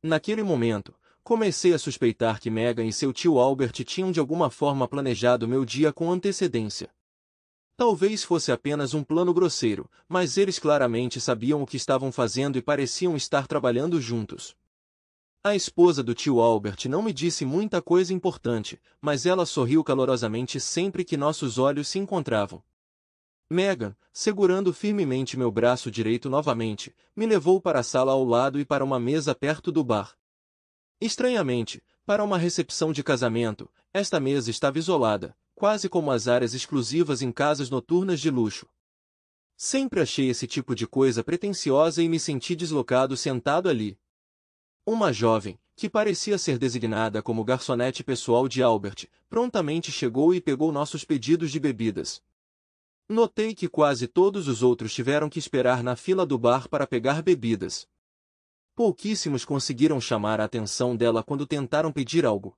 Naquele momento, comecei a suspeitar que Megan e seu tio Albert tinham de alguma forma planejado meu dia com antecedência. Talvez fosse apenas um plano grosseiro, mas eles claramente sabiam o que estavam fazendo e pareciam estar trabalhando juntos. A esposa do tio Albert não me disse muita coisa importante, mas ela sorriu calorosamente sempre que nossos olhos se encontravam. Megan, segurando firmemente meu braço direito novamente, me levou para a sala ao lado e para uma mesa perto do bar. Estranhamente, para uma recepção de casamento, esta mesa estava isolada, quase como as áreas exclusivas em casas noturnas de luxo. Sempre achei esse tipo de coisa pretensiosa e me senti deslocado sentado ali. Uma jovem, que parecia ser designada como garçonete pessoal de Albert, prontamente chegou e pegou nossos pedidos de bebidas. Notei que quase todos os outros tiveram que esperar na fila do bar para pegar bebidas. Pouquíssimos conseguiram chamar a atenção dela quando tentaram pedir algo.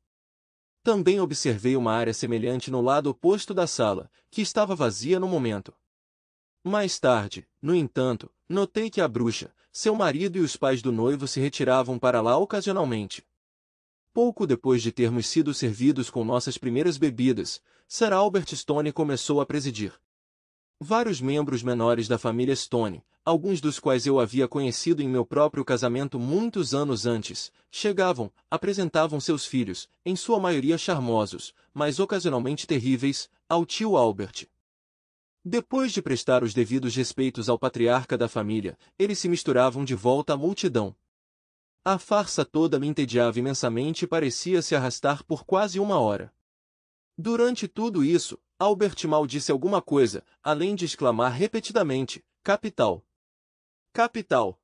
Também observei uma área semelhante no lado oposto da sala, que estava vazia no momento. Mais tarde, no entanto, notei que a bruxa, seu marido e os pais do noivo se retiravam para lá ocasionalmente. Pouco depois de termos sido servidos com nossas primeiras bebidas, Sir Albert Stone começou a presidir. Vários membros menores da família Stone, alguns dos quais eu havia conhecido em meu próprio casamento muitos anos antes, chegavam, apresentavam seus filhos, em sua maioria charmosos, mas ocasionalmente terríveis, ao tio Albert. Depois de prestar os devidos respeitos ao patriarca da família, eles se misturavam de volta à multidão. A farsa toda me entediava imensamente e parecia se arrastar por quase 1 hora. Durante tudo isso, Albert mal disse alguma coisa, além de exclamar repetidamente, capital. Capital.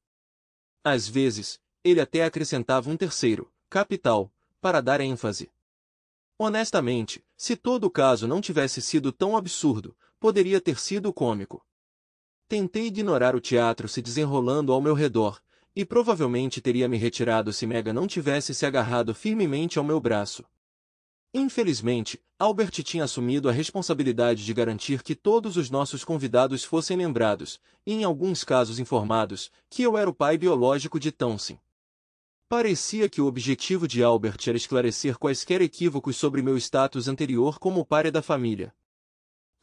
Às vezes, ele até acrescentava um terceiro, capital, para dar ênfase. Honestamente, se todo o caso não tivesse sido tão absurdo, poderia ter sido cômico. Tentei ignorar o teatro se desenrolando ao meu redor, e provavelmente teria me retirado se Megan não tivesse se agarrado firmemente ao meu braço. Infelizmente, Albert tinha assumido a responsabilidade de garantir que todos os nossos convidados fossem lembrados, e em alguns casos informados, que eu era o pai biológico de Townsend. Parecia que o objetivo de Albert era esclarecer quaisquer equívocos sobre meu status anterior como pai da família.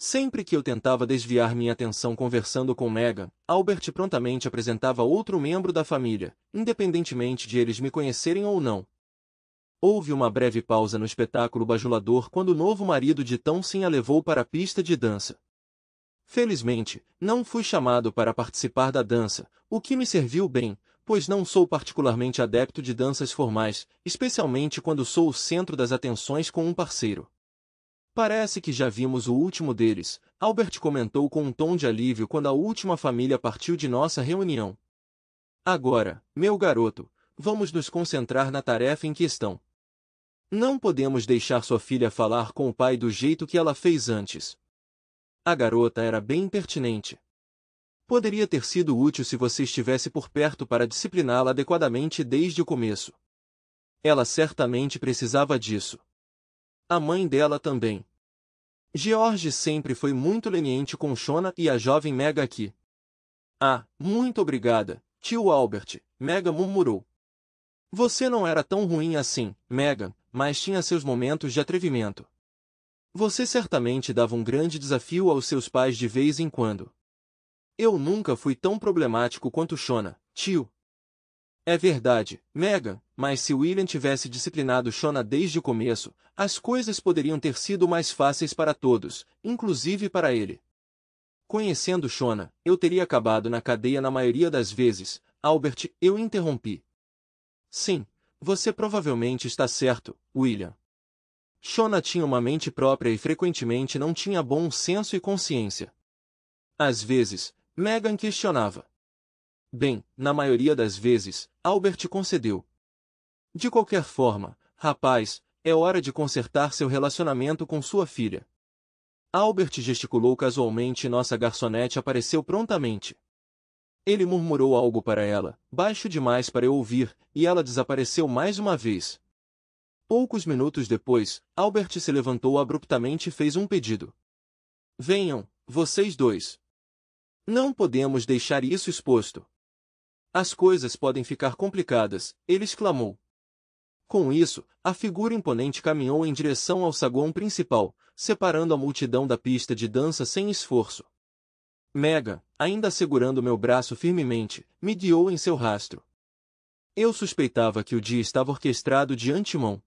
Sempre que eu tentava desviar minha atenção conversando com Megan, Albert prontamente apresentava outro membro da família, independentemente de eles me conhecerem ou não. Houve uma breve pausa no espetáculo bajulador quando o novo marido de Townsend a levou para a pista de dança. Felizmente, não fui chamado para participar da dança, o que me serviu bem, pois não sou particularmente adepto de danças formais, especialmente quando sou o centro das atenções com um parceiro. Parece que já vimos o último deles, Albert comentou com um tom de alívio quando a última família partiu de nossa reunião. Agora, meu garoto, vamos nos concentrar na tarefa em questão. Não podemos deixar sua filha falar com o pai do jeito que ela fez antes. A garota era bem impertinente. Poderia ter sido útil se você estivesse por perto para discipliná-la adequadamente desde o começo. Ela certamente precisava disso. A mãe dela também. George sempre foi muito leniente com Shona e a jovem Megan aqui. Ah, muito obrigada, tio Albert, Megan murmurou. Você não era tão ruim assim, Megan, mas tinha seus momentos de atrevimento. Você certamente dava um grande desafio aos seus pais de vez em quando. Eu nunca fui tão problemático quanto Shona, tio. É verdade, Megan, mas se William tivesse disciplinado Shona desde o começo, as coisas poderiam ter sido mais fáceis para todos, inclusive para ele. Conhecendo Shona, eu teria acabado na cadeia na maioria das vezes, Albert, eu interrompi. Sim, você provavelmente está certo, William. Shona tinha uma mente própria e frequentemente não tinha bom senso e consciência. Às vezes, Megan questionava. Bem, na maioria das vezes, Albert concedeu. De qualquer forma, rapaz, é hora de consertar seu relacionamento com sua filha. Albert gesticulou casualmente e nossa garçonete apareceu prontamente. Ele murmurou algo para ela, baixo demais para eu ouvir, e ela desapareceu mais uma vez. Poucos minutos depois, Albert se levantou abruptamente e fez um pedido. Venham, vocês dois. Não podemos deixar isso exposto. As coisas podem ficar complicadas, ele exclamou. Com isso, a figura imponente caminhou em direção ao saguão principal, separando a multidão da pista de dança sem esforço. Megan, ainda segurando meu braço firmemente, me guiou em seu rastro. Eu suspeitava que o dia estava orquestrado de antemão.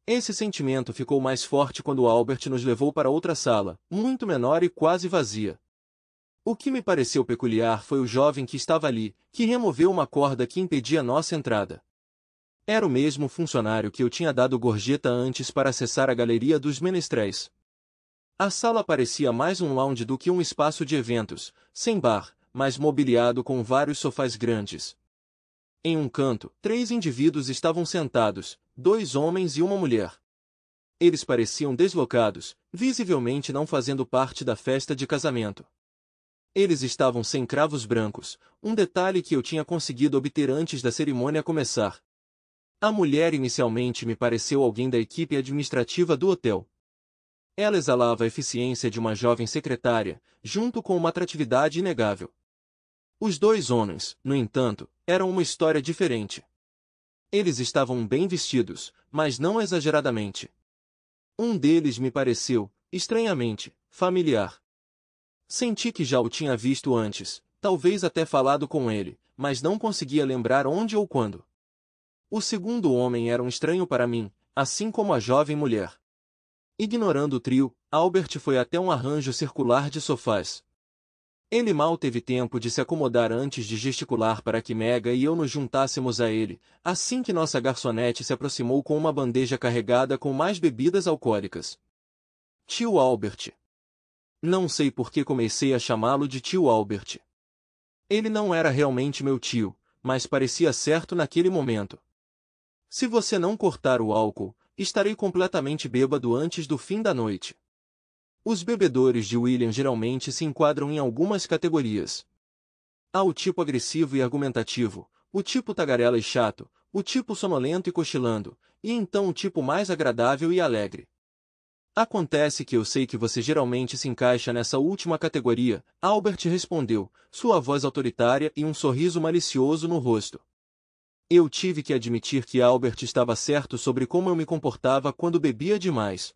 Esse sentimento ficou mais forte quando Albert nos levou para outra sala, muito menor e quase vazia. O que me pareceu peculiar foi o jovem que estava ali, que removeu uma corda que impedia nossa entrada. Era o mesmo funcionário que eu tinha dado gorjeta antes para acessar a galeria dos menestréis. A sala parecia mais um lounge do que um espaço de eventos, sem bar, mas mobiliado com vários sofás grandes. Em um canto, 3 indivíduos estavam sentados, 2 homens e uma mulher. Eles pareciam deslocados, visivelmente não fazendo parte da festa de casamento. Eles estavam sem cravos brancos, um detalhe que eu tinha conseguido obter antes da cerimônia começar. A mulher inicialmente me pareceu alguém da equipe administrativa do hotel. Ela exalava a eficiência de uma jovem secretária, junto com uma atratividade inegável. Os 2 homens, no entanto, eram uma história diferente. Eles estavam bem vestidos, mas não exageradamente. Um deles me pareceu, estranhamente, familiar. Senti que já o tinha visto antes, talvez até falado com ele, mas não conseguia lembrar onde ou quando. O segundo homem era um estranho para mim, assim como a jovem mulher. Ignorando o trio, Albert foi até um arranjo circular de sofás. Ele mal teve tempo de se acomodar antes de gesticular para que Megan e eu nos juntássemos a ele, assim que nossa garçonete se aproximou com uma bandeja carregada com mais bebidas alcoólicas. Tio Albert. Não sei por que comecei a chamá-lo de tio Albert. Ele não era realmente meu tio, mas parecia certo naquele momento. Se você não cortar o álcool, estarei completamente bêbado antes do fim da noite. Os bebedores de William geralmente se enquadram em algumas categorias. Há o tipo agressivo e argumentativo, o tipo tagarela e chato, o tipo sonolento e cochilando, e então o tipo mais agradável e alegre. Acontece que eu sei que você geralmente se encaixa nessa última categoria, Albert respondeu, sua voz autoritária e um sorriso malicioso no rosto. Eu tive que admitir que Albert estava certo sobre como eu me comportava quando bebia demais.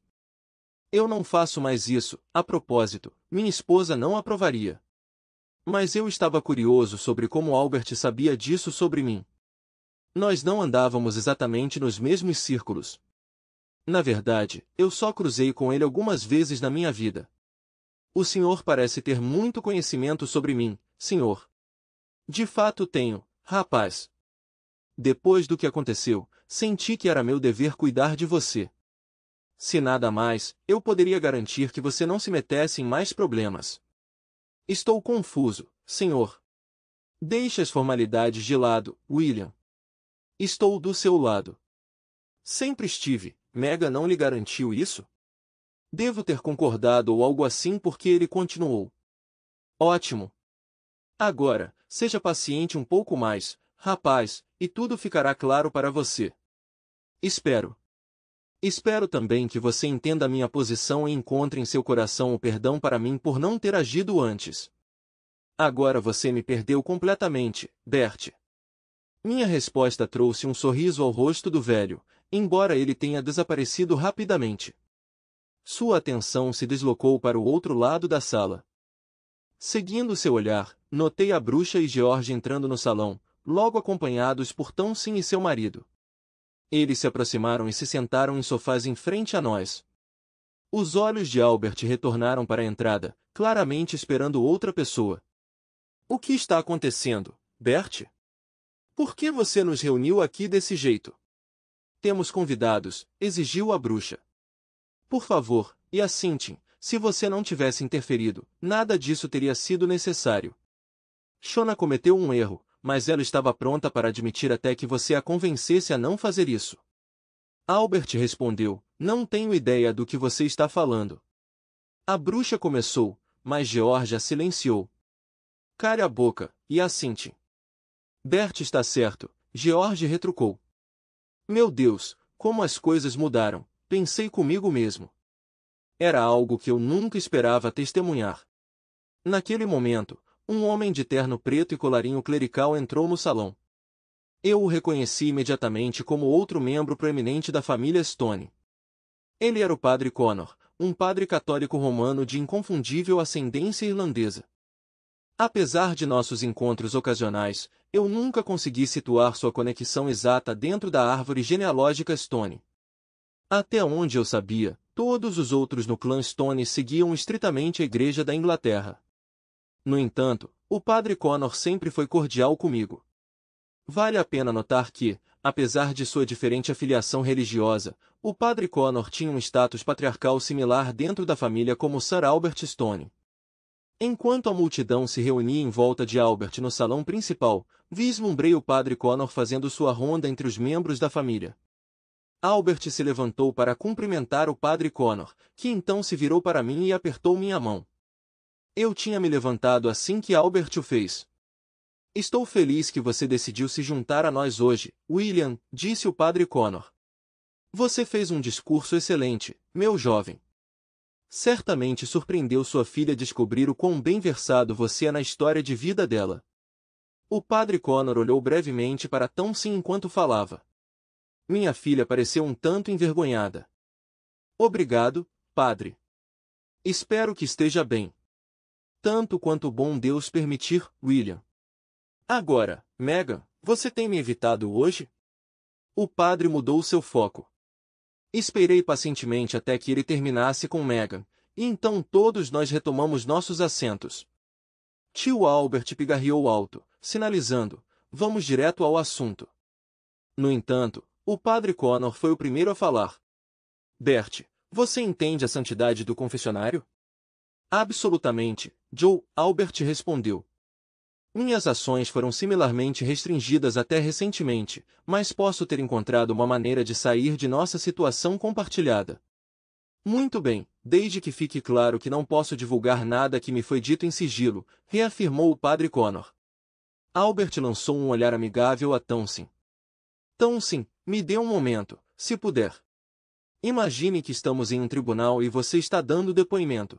Eu não faço mais isso, a propósito, minha esposa não aprovaria. Mas eu estava curioso sobre como Albert sabia disso sobre mim. Nós não andávamos exatamente nos mesmos círculos. Na verdade, eu só cruzei com ele algumas vezes na minha vida. O senhor parece ter muito conhecimento sobre mim, senhor. De fato tenho, rapaz. Depois do que aconteceu, senti que era meu dever cuidar de você. Se nada mais, eu poderia garantir que você não se metesse em mais problemas. Estou confuso, senhor. Deixe as formalidades de lado, William. Estou do seu lado. Sempre estive, Megan não lhe garantiu isso? Devo ter concordado ou algo assim porque ele continuou. Ótimo. Agora, seja paciente um pouco mais, rapaz, e tudo ficará claro para você. Espero. Espero também que você entenda minha posição e encontre em seu coração o perdão para mim por não ter agido antes. Agora você me perdeu completamente, Bert. Minha resposta trouxe um sorriso ao rosto do velho, embora ele tenha desaparecido rapidamente. Sua atenção se deslocou para o outro lado da sala. Seguindo seu olhar, notei a bruxa e George entrando no salão, logo acompanhados por Tonsin e seu marido. Eles se aproximaram e se sentaram em sofás em frente a nós. Os olhos de Albert retornaram para a entrada, claramente esperando outra pessoa. O que está acontecendo, Bert? Por que você nos reuniu aqui desse jeito? Temos convidados, exigiu a bruxa. Por favor, e Cintin, se você não tivesse interferido, nada disso teria sido necessário. Shona cometeu um erro, mas ela estava pronta para admitir até que você a convencesse a não fazer isso. Albert respondeu, não tenho ideia do que você está falando. A bruxa começou, mas George a silenciou. Cale a boca, e Cintin. Bert está certo, George retrucou. Meu Deus, como as coisas mudaram, pensei comigo mesmo. Era algo que eu nunca esperava testemunhar. Naquele momento, um homem de terno preto e colarinho clerical entrou no salão. Eu o reconheci imediatamente como outro membro proeminente da família Stone. Ele era o padre Connor, um padre católico romano de inconfundível ascendência irlandesa. Apesar de nossos encontros ocasionais, eu nunca consegui situar sua conexão exata dentro da árvore genealógica Stone. Até onde eu sabia, todos os outros no clã Stone seguiam estritamente a Igreja da Inglaterra. No entanto, o padre Connor sempre foi cordial comigo. Vale a pena notar que, apesar de sua diferente afiliação religiosa, o padre Connor tinha um status patriarcal similar dentro da família como Sir Albert Stone. Enquanto a multidão se reunia em volta de Albert no salão principal, vislumbrei o padre Connor fazendo sua ronda entre os membros da família. Albert se levantou para cumprimentar o padre Connor, que então se virou para mim e apertou minha mão. Eu tinha me levantado assim que Albert o fez. Estou feliz que você decidiu se juntar a nós hoje, William, disse o padre Connor. Você fez um discurso excelente, meu jovem. Certamente surpreendeu sua filha descobrir o quão bem versado você é na história de vida dela. O padre Connor olhou brevemente para Tonsin enquanto falava. Minha filha pareceu um tanto envergonhada. Obrigado, padre. Espero que esteja bem. Tanto quanto o bom Deus permitir, William. Agora, Megan, você tem me evitado hoje? O padre mudou seu foco. Esperei pacientemente até que ele terminasse com Megan, e então todos nós retomamos nossos assentos. Tio Albert pigarreou alto, sinalizando, vamos direto ao assunto. No entanto, o padre Connor foi o primeiro a falar. Bert, você entende a santidade do confessionário? Absolutamente, Joe, Albert respondeu. Minhas ações foram similarmente restringidas até recentemente, mas posso ter encontrado uma maneira de sair de nossa situação compartilhada. Muito bem, desde que fique claro que não posso divulgar nada que me foi dito em sigilo, reafirmou o padre Connor. Albert lançou um olhar amigável a Townsend. Townsend, me dê um momento, se puder. Imagine que estamos em um tribunal e você está dando depoimento.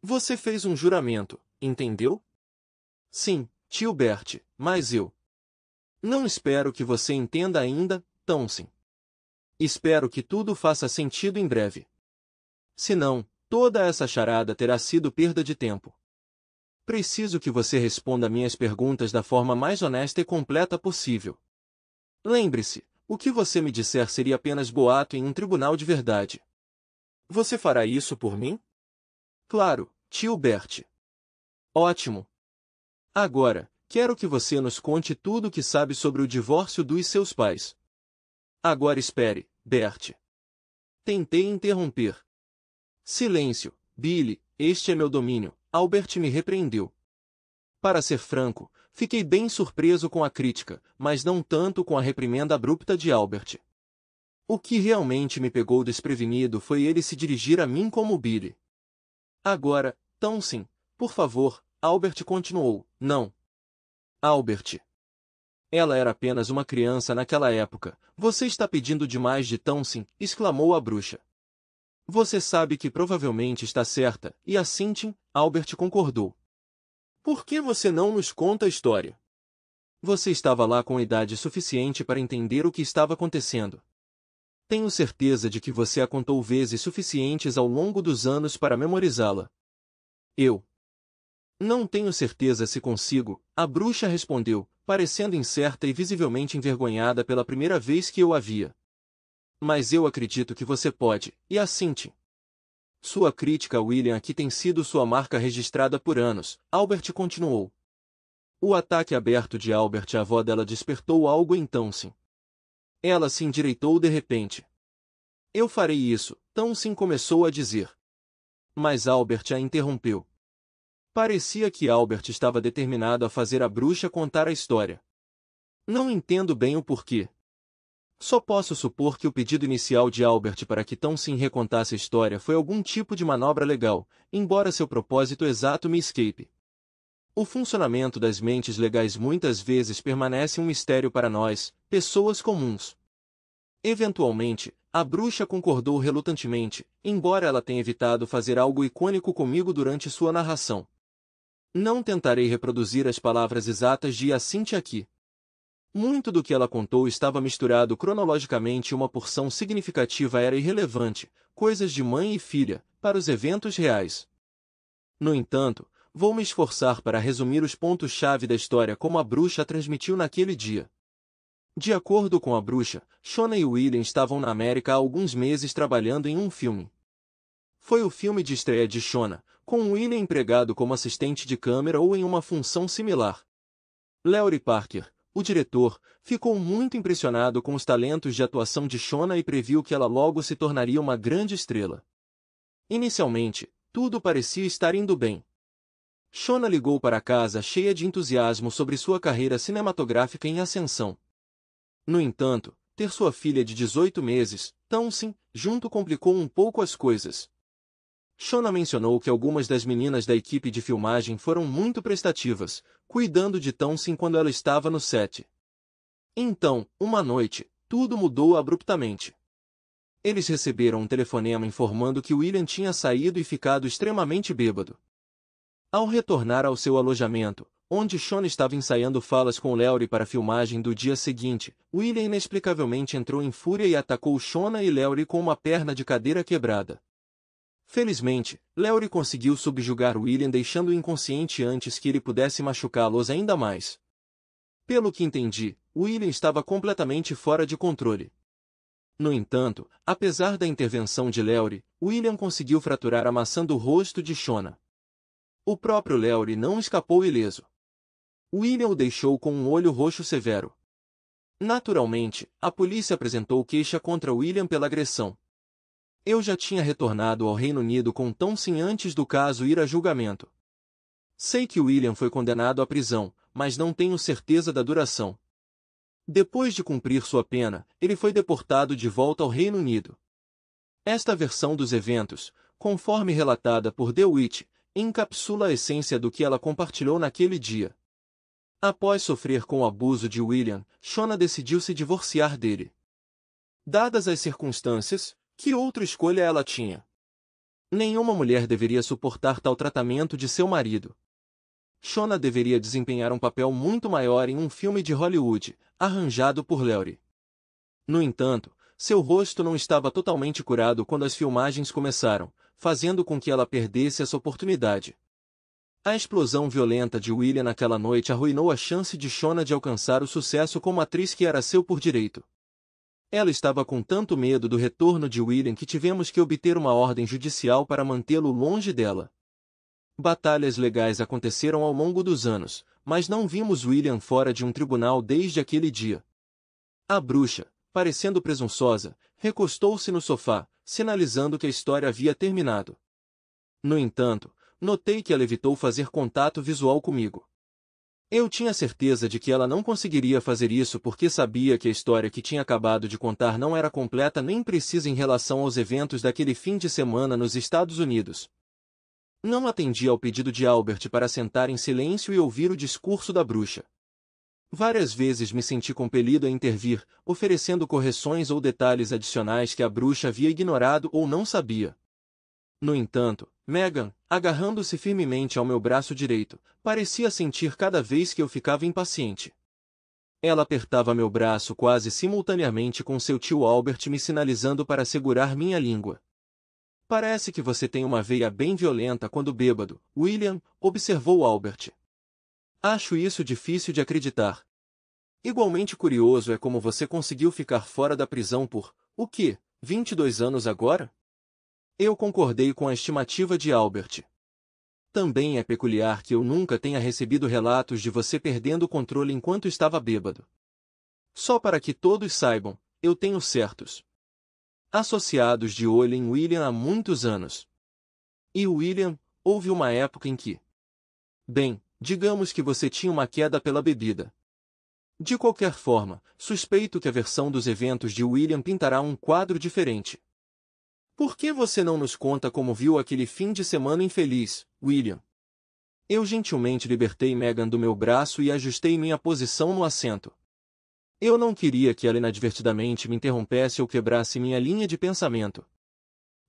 Você fez um juramento, entendeu? Sim, tio Bert, mas eu não espero que você entenda ainda, Townsend. Espero que tudo faça sentido em breve. Senão, toda essa charada terá sido perda de tempo. Preciso que você responda minhas perguntas da forma mais honesta e completa possível. Lembre-se, o que você me disser seria apenas boato em um tribunal de verdade. Você fará isso por mim? Claro, tio Bert. Ótimo. Agora, quero que você nos conte tudo o que sabe sobre o divórcio dos seus pais. Agora espere, Bert. Tentei interromper. Silêncio, Billy, este é meu domínio, Albert me repreendeu. Para ser franco, fiquei bem surpreso com a crítica, mas não tanto com a reprimenda abrupta de Albert. O que realmente me pegou desprevenido foi ele se dirigir a mim como Billy. Agora, Townsend, por favor, Albert continuou, não. Albert. Ela era apenas uma criança naquela época. Você está pedindo demais de Townsend, exclamou a bruxa. Você sabe que provavelmente está certa, e assim Albert concordou. Por que você não nos conta a história? Você estava lá com idade suficiente para entender o que estava acontecendo. Tenho certeza de que você a contou vezes suficientes ao longo dos anos para memorizá-la. Eu não tenho certeza se consigo, a bruxa respondeu, parecendo incerta e visivelmente envergonhada pela primeira vez que eu a via. Mas eu acredito que você pode, e assim Sua crítica a William aqui tem sido sua marca registrada por anos, Albert continuou. O ataque aberto de Albert à avó dela despertou algo em Townsend. Ela se endireitou de repente. Eu farei isso, Townsend começou a dizer. Mas Albert a interrompeu. Parecia que Albert estava determinado a fazer a bruxa contar a história. Não entendo bem o porquê. Só posso supor que o pedido inicial de Albert para que Townsend recontasse a história foi algum tipo de manobra legal, embora seu propósito exato me escape. O funcionamento das mentes legais muitas vezes permanece um mistério para nós, pessoas comuns. Eventualmente, a bruxa concordou relutantemente, embora ela tenha evitado fazer algo icônico comigo durante sua narração. Não tentarei reproduzir as palavras exatas de Jacinth aqui. Muito do que ela contou estava misturado cronologicamente e uma porção significativa era irrelevante, coisas de mãe e filha, para os eventos reais. No entanto, vou me esforçar para resumir os pontos-chave da história como a bruxa a transmitiu naquele dia. De acordo com a bruxa, Shona e William estavam na América há alguns meses trabalhando em um filme. Foi o filme de estreia de Shona, com William empregado como assistente de câmera ou em uma função similar. Larry Parker, o diretor, ficou muito impressionado com os talentos de atuação de Shona e previu que ela logo se tornaria uma grande estrela. Inicialmente, tudo parecia estar indo bem. Shona ligou para casa cheia de entusiasmo sobre sua carreira cinematográfica em ascensão. No entanto, ter sua filha de 18 meses, Townsend, junto complicou um pouco as coisas. Shona mencionou que algumas das meninas da equipe de filmagem foram muito prestativas, cuidando de Townsend quando ela estava no set. Então, uma noite, tudo mudou abruptamente. Eles receberam um telefonema informando que William tinha saído e ficado extremamente bêbado. Ao retornar ao seu alojamento, onde Shona estava ensaiando falas com Larry para a filmagem do dia seguinte, William inexplicavelmente entrou em fúria e atacou Shona e Larry com uma perna de cadeira quebrada. Felizmente, Larry conseguiu subjugar William deixando-o inconsciente antes que ele pudesse machucá-los ainda mais. Pelo que entendi, William estava completamente fora de controle. No entanto, apesar da intervenção de Larry, William conseguiu fraturar a maçã do rosto de Shona. O próprio Larry não escapou ileso. William o deixou com um olho roxo severo. Naturalmente, a polícia apresentou queixa contra William pela agressão. Eu já tinha retornado ao Reino Unido com Townsend antes do caso ir a julgamento. Sei que William foi condenado à prisão, mas não tenho certeza da duração. Depois de cumprir sua pena, ele foi deportado de volta ao Reino Unido. Esta versão dos eventos, conforme relatada por DeWitt, encapsula a essência do que ela compartilhou naquele dia. Após sofrer com o abuso de William, Shona decidiu se divorciar dele. Dadas as circunstâncias, que outra escolha ela tinha? Nenhuma mulher deveria suportar tal tratamento de seu marido. Shona deveria desempenhar um papel muito maior em um filme de Hollywood, arranjado por Lowry. No entanto, seu rosto não estava totalmente curado quando as filmagens começaram, fazendo com que ela perdesse essa oportunidade. A explosão violenta de William naquela noite arruinou a chance de Shona de alcançar o sucesso como atriz que era seu por direito. Ela estava com tanto medo do retorno de William que tivemos que obter uma ordem judicial para mantê-lo longe dela. Batalhas legais aconteceram ao longo dos anos, mas não vimos William fora de um tribunal desde aquele dia. A bruxa, parecendo presunçosa, recostou-se no sofá, sinalizando que a história havia terminado. No entanto, notei que ela evitou fazer contato visual comigo. Eu tinha certeza de que ela não conseguiria fazer isso porque sabia que a história que tinha acabado de contar não era completa nem precisa em relação aos eventos daquele fim de semana nos Estados Unidos. Não atendi ao pedido de Albert para sentar em silêncio e ouvir o discurso da bruxa. Várias vezes me senti compelido a intervir, oferecendo correções ou detalhes adicionais que a bruxa havia ignorado ou não sabia. No entanto, Megan, agarrando-se firmemente ao meu braço direito, parecia sentir cada vez que eu ficava impaciente. Ela apertava meu braço quase simultaneamente com seu tio Albert me sinalizando para segurar minha língua. Parece que você tem uma veia bem violenta quando bêbado, William, observou Albert. Acho isso difícil de acreditar. Igualmente curioso é como você conseguiu ficar fora da prisão por, 22 anos agora? Eu concordei com a estimativa de Albert. Também é peculiar que eu nunca tenha recebido relatos de você perdendo o controle enquanto estava bêbado. Só para que todos saibam, eu tenho certos associados de olho em William há muitos anos. E William, houve uma época em que... Bem, digamos que você tinha uma queda pela bebida. De qualquer forma, suspeito que a versão dos eventos de William pintará um quadro diferente. Por que você não nos conta como viu aquele fim de semana infeliz, William? Eu gentilmente libertei Megan do meu braço e ajustei minha posição no assento. Eu não queria que ela inadvertidamente me interrompesse ou quebrasse minha linha de pensamento.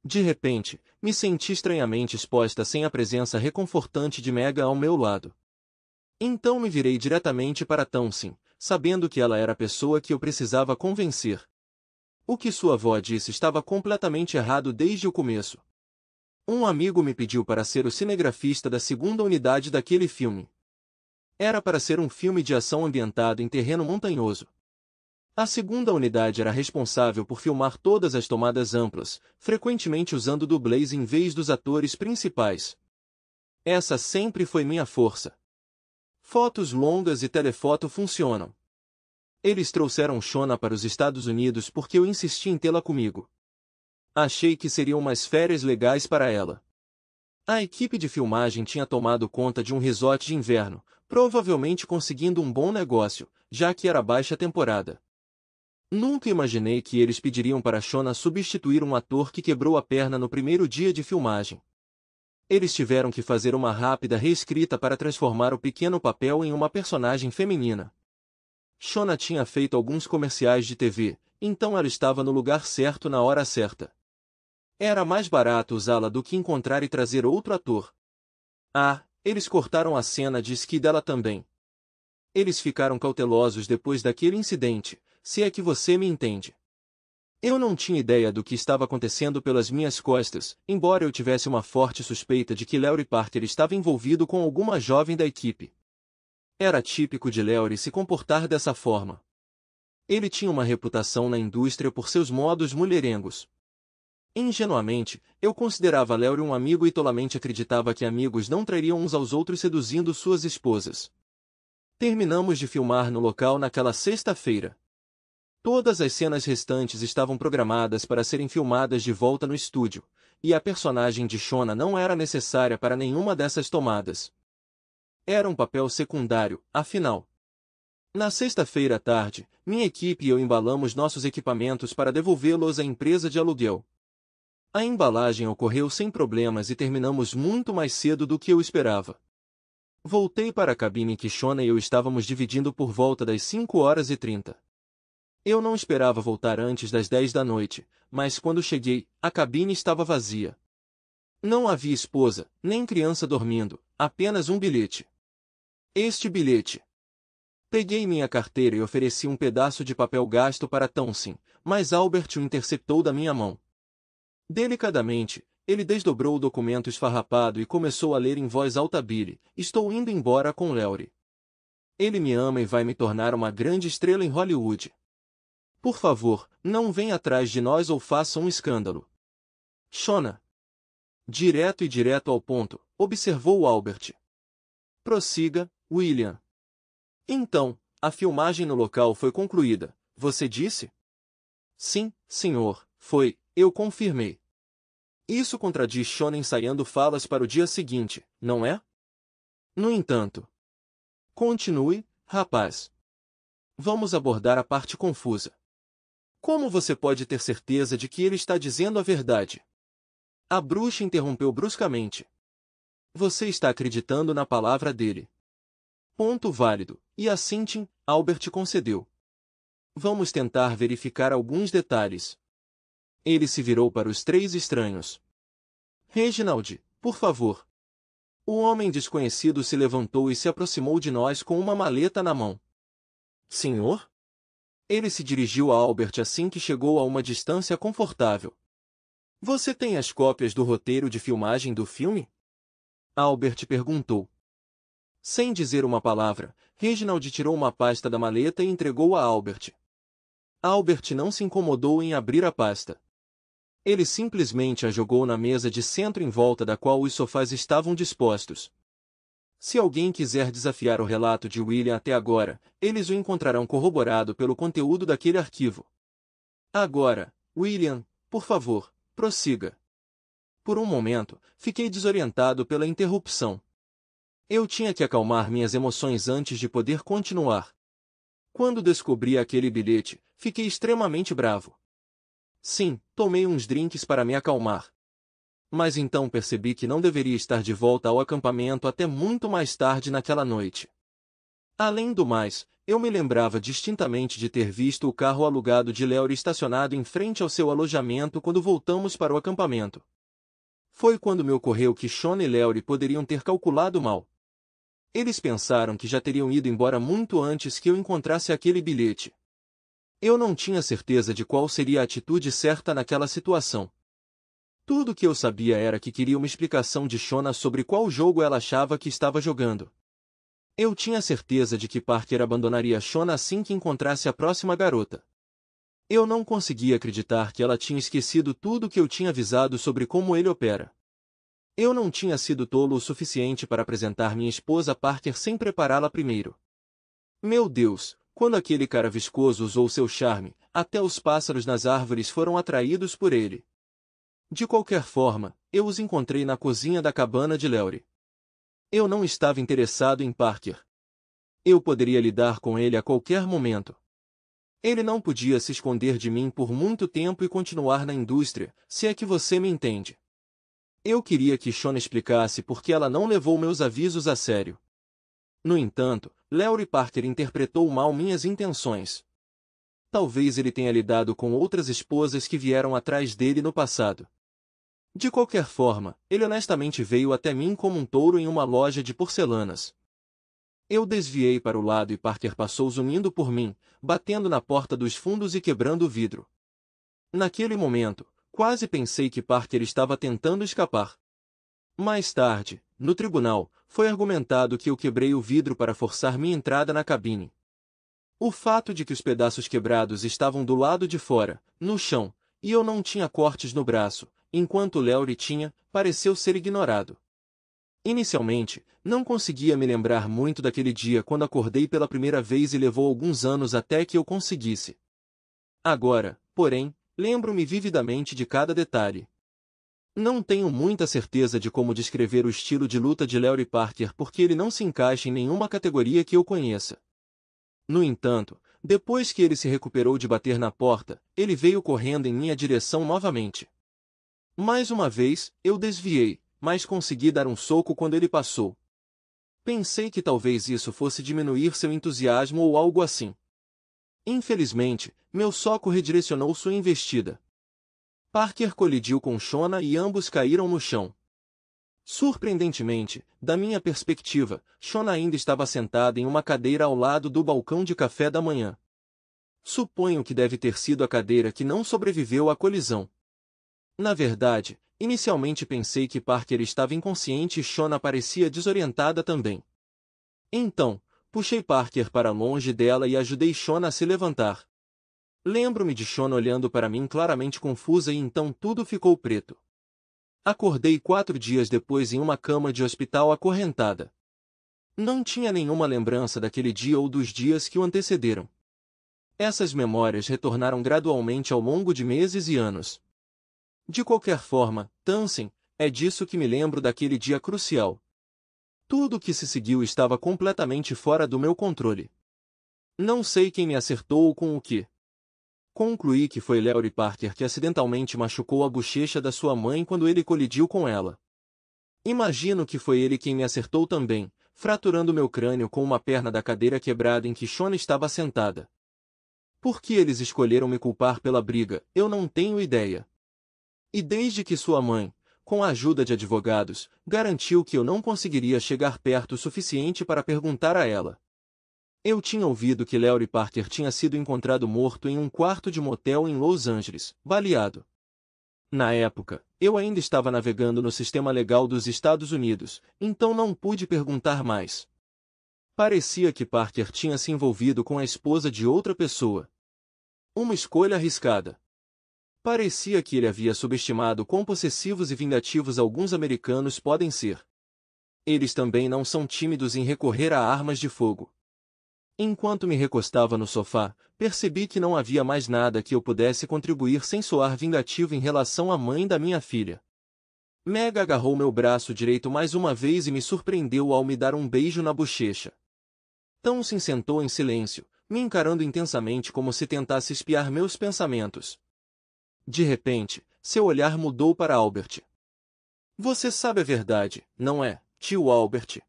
De repente, me senti estranhamente exposta sem a presença reconfortante de Megan ao meu lado. Então me virei diretamente para Townsend, sabendo que ela era a pessoa que eu precisava convencer. O que sua avó disse estava completamente errado desde o começo. Um amigo me pediu para ser o cinegrafista da segunda unidade daquele filme. Era para ser um filme de ação ambientado em terreno montanhoso. A segunda unidade era responsável por filmar todas as tomadas amplas, frequentemente usando dublês em vez dos atores principais. Essa sempre foi minha força. Fotos longas e telefoto funcionam. Eles trouxeram Shona para os Estados Unidos porque eu insisti em tê-la comigo. Achei que seriam umas férias legais para ela. A equipe de filmagem tinha tomado conta de um resort de inverno, provavelmente conseguindo um bom negócio, já que era baixa temporada. Nunca imaginei que eles pediriam para Shona substituir um ator que quebrou a perna no primeiro dia de filmagem. Eles tiveram que fazer uma rápida reescrita para transformar o pequeno papel em uma personagem feminina. Shona tinha feito alguns comerciais de TV, então ela estava no lugar certo na hora certa. Era mais barato usá-la do que encontrar e trazer outro ator. Eles cortaram a cena de esqui dela também. Eles ficaram cautelosos depois daquele incidente, se é que você me entende. Eu não tinha ideia do que estava acontecendo pelas minhas costas, embora eu tivesse uma forte suspeita de que Lowry Parker estava envolvido com alguma jovem da equipe. Era típico de Lowry se comportar dessa forma. Ele tinha uma reputação na indústria por seus modos mulherengos. Ingenuamente, eu considerava Lowry um amigo e tolamente acreditava que amigos não trairiam uns aos outros seduzindo suas esposas. Terminamos de filmar no local naquela sexta-feira. Todas as cenas restantes estavam programadas para serem filmadas de volta no estúdio, e a personagem de Shona não era necessária para nenhuma dessas tomadas. Era um papel secundário, afinal. Na sexta-feira à tarde, minha equipe e eu embalamos nossos equipamentos para devolvê-los à empresa de aluguel. A embalagem ocorreu sem problemas e terminamos muito mais cedo do que eu esperava. Voltei para a cabine que Shona e eu estávamos dividindo por volta das 5h30. Eu não esperava voltar antes das 10 da noite, mas quando cheguei, a cabine estava vazia. Não havia esposa, nem criança dormindo, apenas um bilhete. Este bilhete. Peguei minha carteira e ofereci um pedaço de papel gasto para Townsend, mas Albert o interceptou da minha mão. Delicadamente, ele desdobrou o documento esfarrapado e começou a ler em voz alta: Billy, estou indo embora com Lowry. Ele me ama e vai me tornar uma grande estrela em Hollywood. Por favor, não venha atrás de nós ou faça um escândalo. Shona. Direto ao ponto, observou Albert. Prossiga, William. Então, a filmagem no local foi concluída, você disse? Sim, senhor, foi, eu confirmei. Isso contradiz Shona ensaiando falas para o dia seguinte, não é? No entanto. Continue, rapaz. Vamos abordar a parte confusa. Como você pode ter certeza de que ele está dizendo a verdade? A bruxa interrompeu bruscamente. Você está acreditando na palavra dele. Ponto válido, e assim Albert concedeu. Vamos tentar verificar alguns detalhes. Ele se virou para os três estranhos. Reginald, por favor. O homem desconhecido se levantou e se aproximou de nós com uma maleta na mão. Senhor? Ele se dirigiu a Albert assim que chegou a uma distância confortável. Você tem as cópias do roteiro de filmagem do filme? Albert perguntou. Sem dizer uma palavra, Reginald tirou uma pasta da maleta e entregou a Albert. Albert não se incomodou em abrir a pasta. Ele simplesmente a jogou na mesa de centro em volta da qual os sofás estavam dispostos. Se alguém quiser desafiar o relato de William até agora, eles o encontrarão corroborado pelo conteúdo daquele arquivo. Agora, William, por favor, prossiga. Por um momento, fiquei desorientado pela interrupção. Eu tinha que acalmar minhas emoções antes de poder continuar. Quando descobri aquele bilhete, fiquei extremamente bravo. Sim, tomei uns drinks para me acalmar. Mas então percebi que não deveria estar de volta ao acampamento até muito mais tarde naquela noite. Além do mais, eu me lembrava distintamente de ter visto o carro alugado de Lowry estacionado em frente ao seu alojamento quando voltamos para o acampamento. Foi quando me ocorreu que Shona e Lowry poderiam ter calculado mal. Eles pensaram que já teriam ido embora muito antes que eu encontrasse aquele bilhete. Eu não tinha certeza de qual seria a atitude certa naquela situação. Tudo o que eu sabia era que queria uma explicação de Shona sobre qual jogo ela achava que estava jogando. Eu tinha certeza de que Parker abandonaria Shona assim que encontrasse a próxima garota. Eu não conseguia acreditar que ela tinha esquecido tudo o que eu tinha avisado sobre como ele opera. Eu não tinha sido tolo o suficiente para apresentar minha esposa a Parker sem prepará-la primeiro. Meu Deus, quando aquele cara viscoso usou seu charme, até os pássaros nas árvores foram atraídos por ele. De qualquer forma, eu os encontrei na cozinha da cabana de Lowry. Eu não estava interessado em Parker. Eu poderia lidar com ele a qualquer momento. Ele não podia se esconder de mim por muito tempo e continuar na indústria, se é que você me entende. Eu queria que Shona explicasse por que ela não levou meus avisos a sério. No entanto, Lowry Parker interpretou mal minhas intenções. Talvez ele tenha lidado com outras esposas que vieram atrás dele no passado. De qualquer forma, ele honestamente veio até mim como um touro em uma loja de porcelanas. Eu desviei para o lado e Parker passou zunindo por mim, batendo na porta dos fundos e quebrando o vidro. Naquele momento, quase pensei que Parker estava tentando escapar. Mais tarde, no tribunal, foi argumentado que eu quebrei o vidro para forçar minha entrada na cabine. O fato de que os pedaços quebrados estavam do lado de fora, no chão, e eu não tinha cortes no braço, enquanto Lowry tinha, pareceu ser ignorado. Inicialmente, não conseguia me lembrar muito daquele dia quando acordei pela primeira vez e levou alguns anos até que eu conseguisse. Agora, porém, lembro-me vividamente de cada detalhe. Não tenho muita certeza de como descrever o estilo de luta de Lowry Parker porque ele não se encaixa em nenhuma categoria que eu conheça. No entanto, depois que ele se recuperou de bater na porta, ele veio correndo em minha direção novamente. Mais uma vez, eu desviei, mas consegui dar um soco quando ele passou. Pensei que talvez isso fosse diminuir seu entusiasmo ou algo assim. Infelizmente, meu soco redirecionou sua investida. Parker colidiu com Shona e ambos caíram no chão. Surpreendentemente, da minha perspectiva, Shona ainda estava sentada em uma cadeira ao lado do balcão de café da manhã. Suponho que deve ter sido a cadeira que não sobreviveu à colisão. Na verdade, inicialmente pensei que Parker estava inconsciente e Shona parecia desorientada também. Então, puxei Parker para longe dela e ajudei Shona a se levantar. Lembro-me de Shona olhando para mim claramente confusa e então tudo ficou preto. Acordei 4 dias depois em uma cama de hospital acorrentada. Não tinha nenhuma lembrança daquele dia ou dos dias que o antecederam. Essas memórias retornaram gradualmente ao longo de meses e anos. De qualquer forma, Townsend, é disso que me lembro daquele dia crucial. Tudo o que se seguiu estava completamente fora do meu controle. Não sei quem me acertou ou com o que. Concluí que foi Larry Parker que acidentalmente machucou a bochecha da sua mãe quando ele colidiu com ela. Imagino que foi ele quem me acertou também, fraturando meu crânio com uma perna da cadeira quebrada em que Shona estava sentada. Por que eles escolheram me culpar pela briga, eu não tenho ideia. E desde que sua mãe, com a ajuda de advogados, garantiu que eu não conseguiria chegar perto o suficiente para perguntar a ela. Eu tinha ouvido que Larry Parker tinha sido encontrado morto em um quarto de motel em Los Angeles, baleado. Na época, eu ainda estava navegando no sistema legal dos Estados Unidos, então não pude perguntar mais. Parecia que Parker tinha se envolvido com a esposa de outra pessoa. Uma escolha arriscada. Parecia que ele havia subestimado quão possessivos e vingativos alguns americanos podem ser. Eles também não são tímidos em recorrer a armas de fogo. Enquanto me recostava no sofá, percebi que não havia mais nada que eu pudesse contribuir sem soar vingativo em relação à mãe da minha filha. Meg agarrou meu braço direito mais uma vez e me surpreendeu ao me dar um beijo na bochecha. Townsend sentou em silêncio, me encarando intensamente como se tentasse espiar meus pensamentos. De repente, seu olhar mudou para Albert. Você sabe a verdade, não é, tio Albert?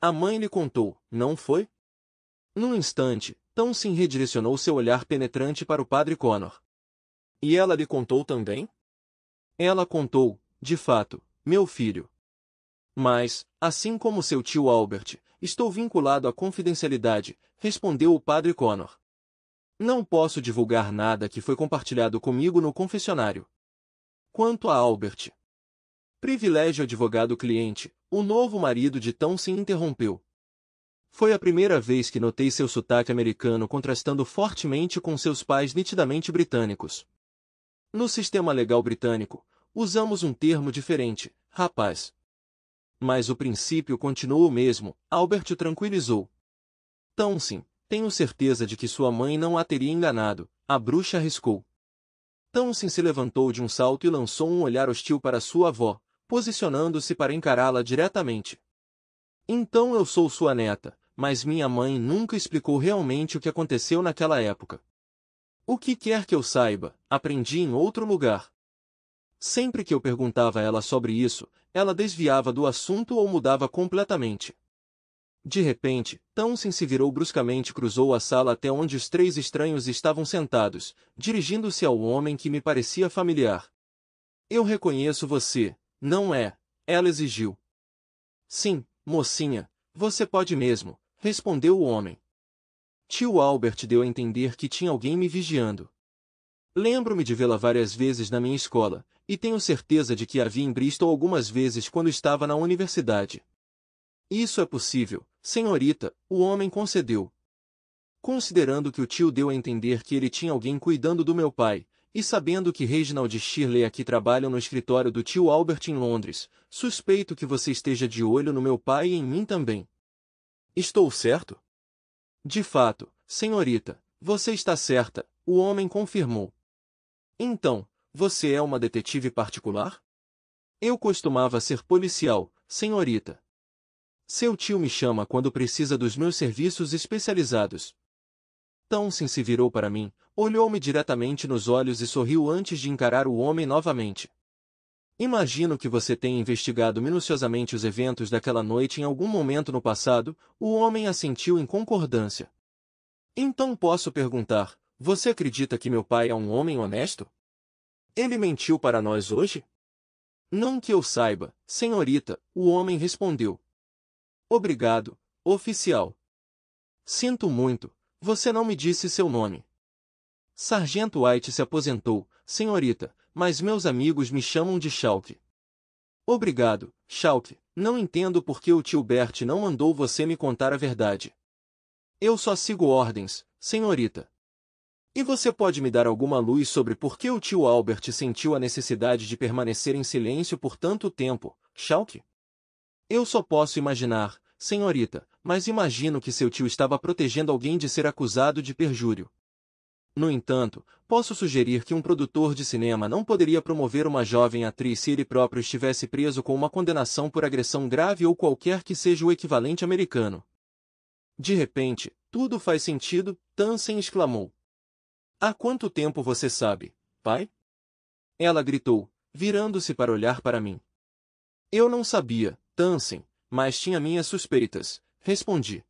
A mãe lhe contou, não foi? Num instante, Townsend redirecionou seu olhar penetrante para o padre Connor. E ela lhe contou também? Ela contou, de fato, meu filho. Mas, assim como seu tio Albert, estou vinculado à confidencialidade, respondeu o padre Connor. Não posso divulgar nada que foi compartilhado comigo no confessionário. Quanto a Albert. Privilégio advogado-cliente, o novo marido de Townsend interrompeu. Foi a primeira vez que notei seu sotaque americano contrastando fortemente com seus pais nitidamente britânicos. No sistema legal britânico, usamos um termo diferente, rapaz. Mas o princípio continua o mesmo, Albert o tranquilizou. Townsend, tenho certeza de que sua mãe não a teria enganado, a bruxa arriscou. Townsend se levantou de um salto e lançou um olhar hostil para sua avó, posicionando-se para encará-la diretamente. Então eu sou sua neta, mas minha mãe nunca explicou realmente o que aconteceu naquela época. O que quer que eu saiba, aprendi em outro lugar. Sempre que eu perguntava a ela sobre isso, ela desviava do assunto ou mudava completamente. De repente, Townsend se virou bruscamente e cruzou a sala até onde os 3 estranhos estavam sentados, dirigindo-se ao homem que me parecia familiar. Eu reconheço você, não é? Ela exigiu. Sim, mocinha, você pode mesmo, respondeu o homem. Tio Albert deu a entender que tinha alguém me vigiando. Lembro-me de vê-la várias vezes na minha escola, e tenho certeza de que a vi em Bristol algumas vezes quando estava na universidade. Isso é possível, senhorita, o homem concedeu. Considerando que o tio deu a entender que ele tinha alguém cuidando do meu pai, e sabendo que Reginald e Shirley aqui trabalham no escritório do tio Albert em Londres, suspeito que você esteja de olho no meu pai e em mim também. Estou certo? De fato, senhorita, você está certa, o homem confirmou. Então, você é uma detetive particular? Eu costumava ser policial, senhorita. Seu tio me chama quando precisa dos meus serviços especializados. Townsend se virou para mim, olhou-me diretamente nos olhos e sorriu antes de encarar o homem novamente. Imagino que você tenha investigado minuciosamente os eventos daquela noite em algum momento no passado. O homem assentiu em concordância. Então posso perguntar, você acredita que meu pai é um homem honesto? Ele mentiu para nós hoje? Não que eu saiba, senhorita, o homem respondeu. Obrigado, oficial. Sinto muito, você não me disse seu nome. Sargento White se aposentou, senhorita, mas meus amigos me chamam de Chalk. Obrigado, Chalk, não entendo por que o tio Bert não mandou você me contar a verdade. Eu só sigo ordens, senhorita. E você pode me dar alguma luz sobre por que o tio Albert sentiu a necessidade de permanecer em silêncio por tanto tempo, Chalk? Eu só posso imaginar, senhorita, mas imagino que seu tio estava protegendo alguém de ser acusado de perjúrio. No entanto, posso sugerir que um produtor de cinema não poderia promover uma jovem atriz se ele próprio estivesse preso com uma condenação por agressão grave ou qualquer que seja o equivalente americano. De repente, tudo faz sentido, Tansen exclamou. Há quanto tempo você sabe, pai? Ela gritou, virando-se para olhar para mim. Eu não sabia, Tansen, mas tinha minhas suspeitas, respondi.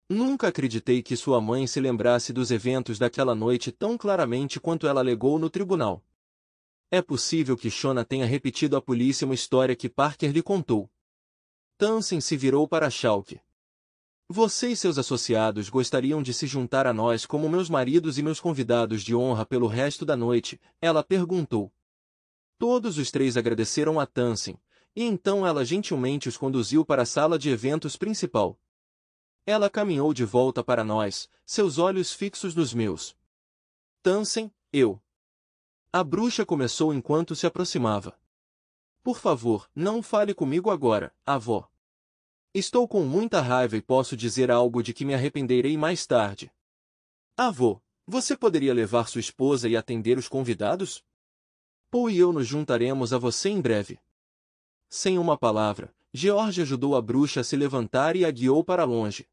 Nunca acreditei que sua mãe se lembrasse dos eventos daquela noite tão claramente quanto ela alegou no tribunal. É possível que Shona tenha repetido à polícia uma história que Parker lhe contou. Tansen se virou para Chalk. Você e seus associados gostariam de se juntar a nós como meus maridos e meus convidados de honra pelo resto da noite? Ela perguntou. Todos os três agradeceram a Tansen, e então ela gentilmente os conduziu para a sala de eventos principal. Ela caminhou de volta para nós, seus olhos fixos nos meus. Tansen, eu. A bruxa começou enquanto se aproximava. Por favor, não fale comigo agora, avó. Estou com muita raiva e posso dizer algo de que me arrependerei mais tarde. Avô, você poderia levar sua esposa e atender os convidados? Paul e eu nos juntaremos a você em breve. Sem uma palavra, George ajudou a bruxa a se levantar e a guiou para longe.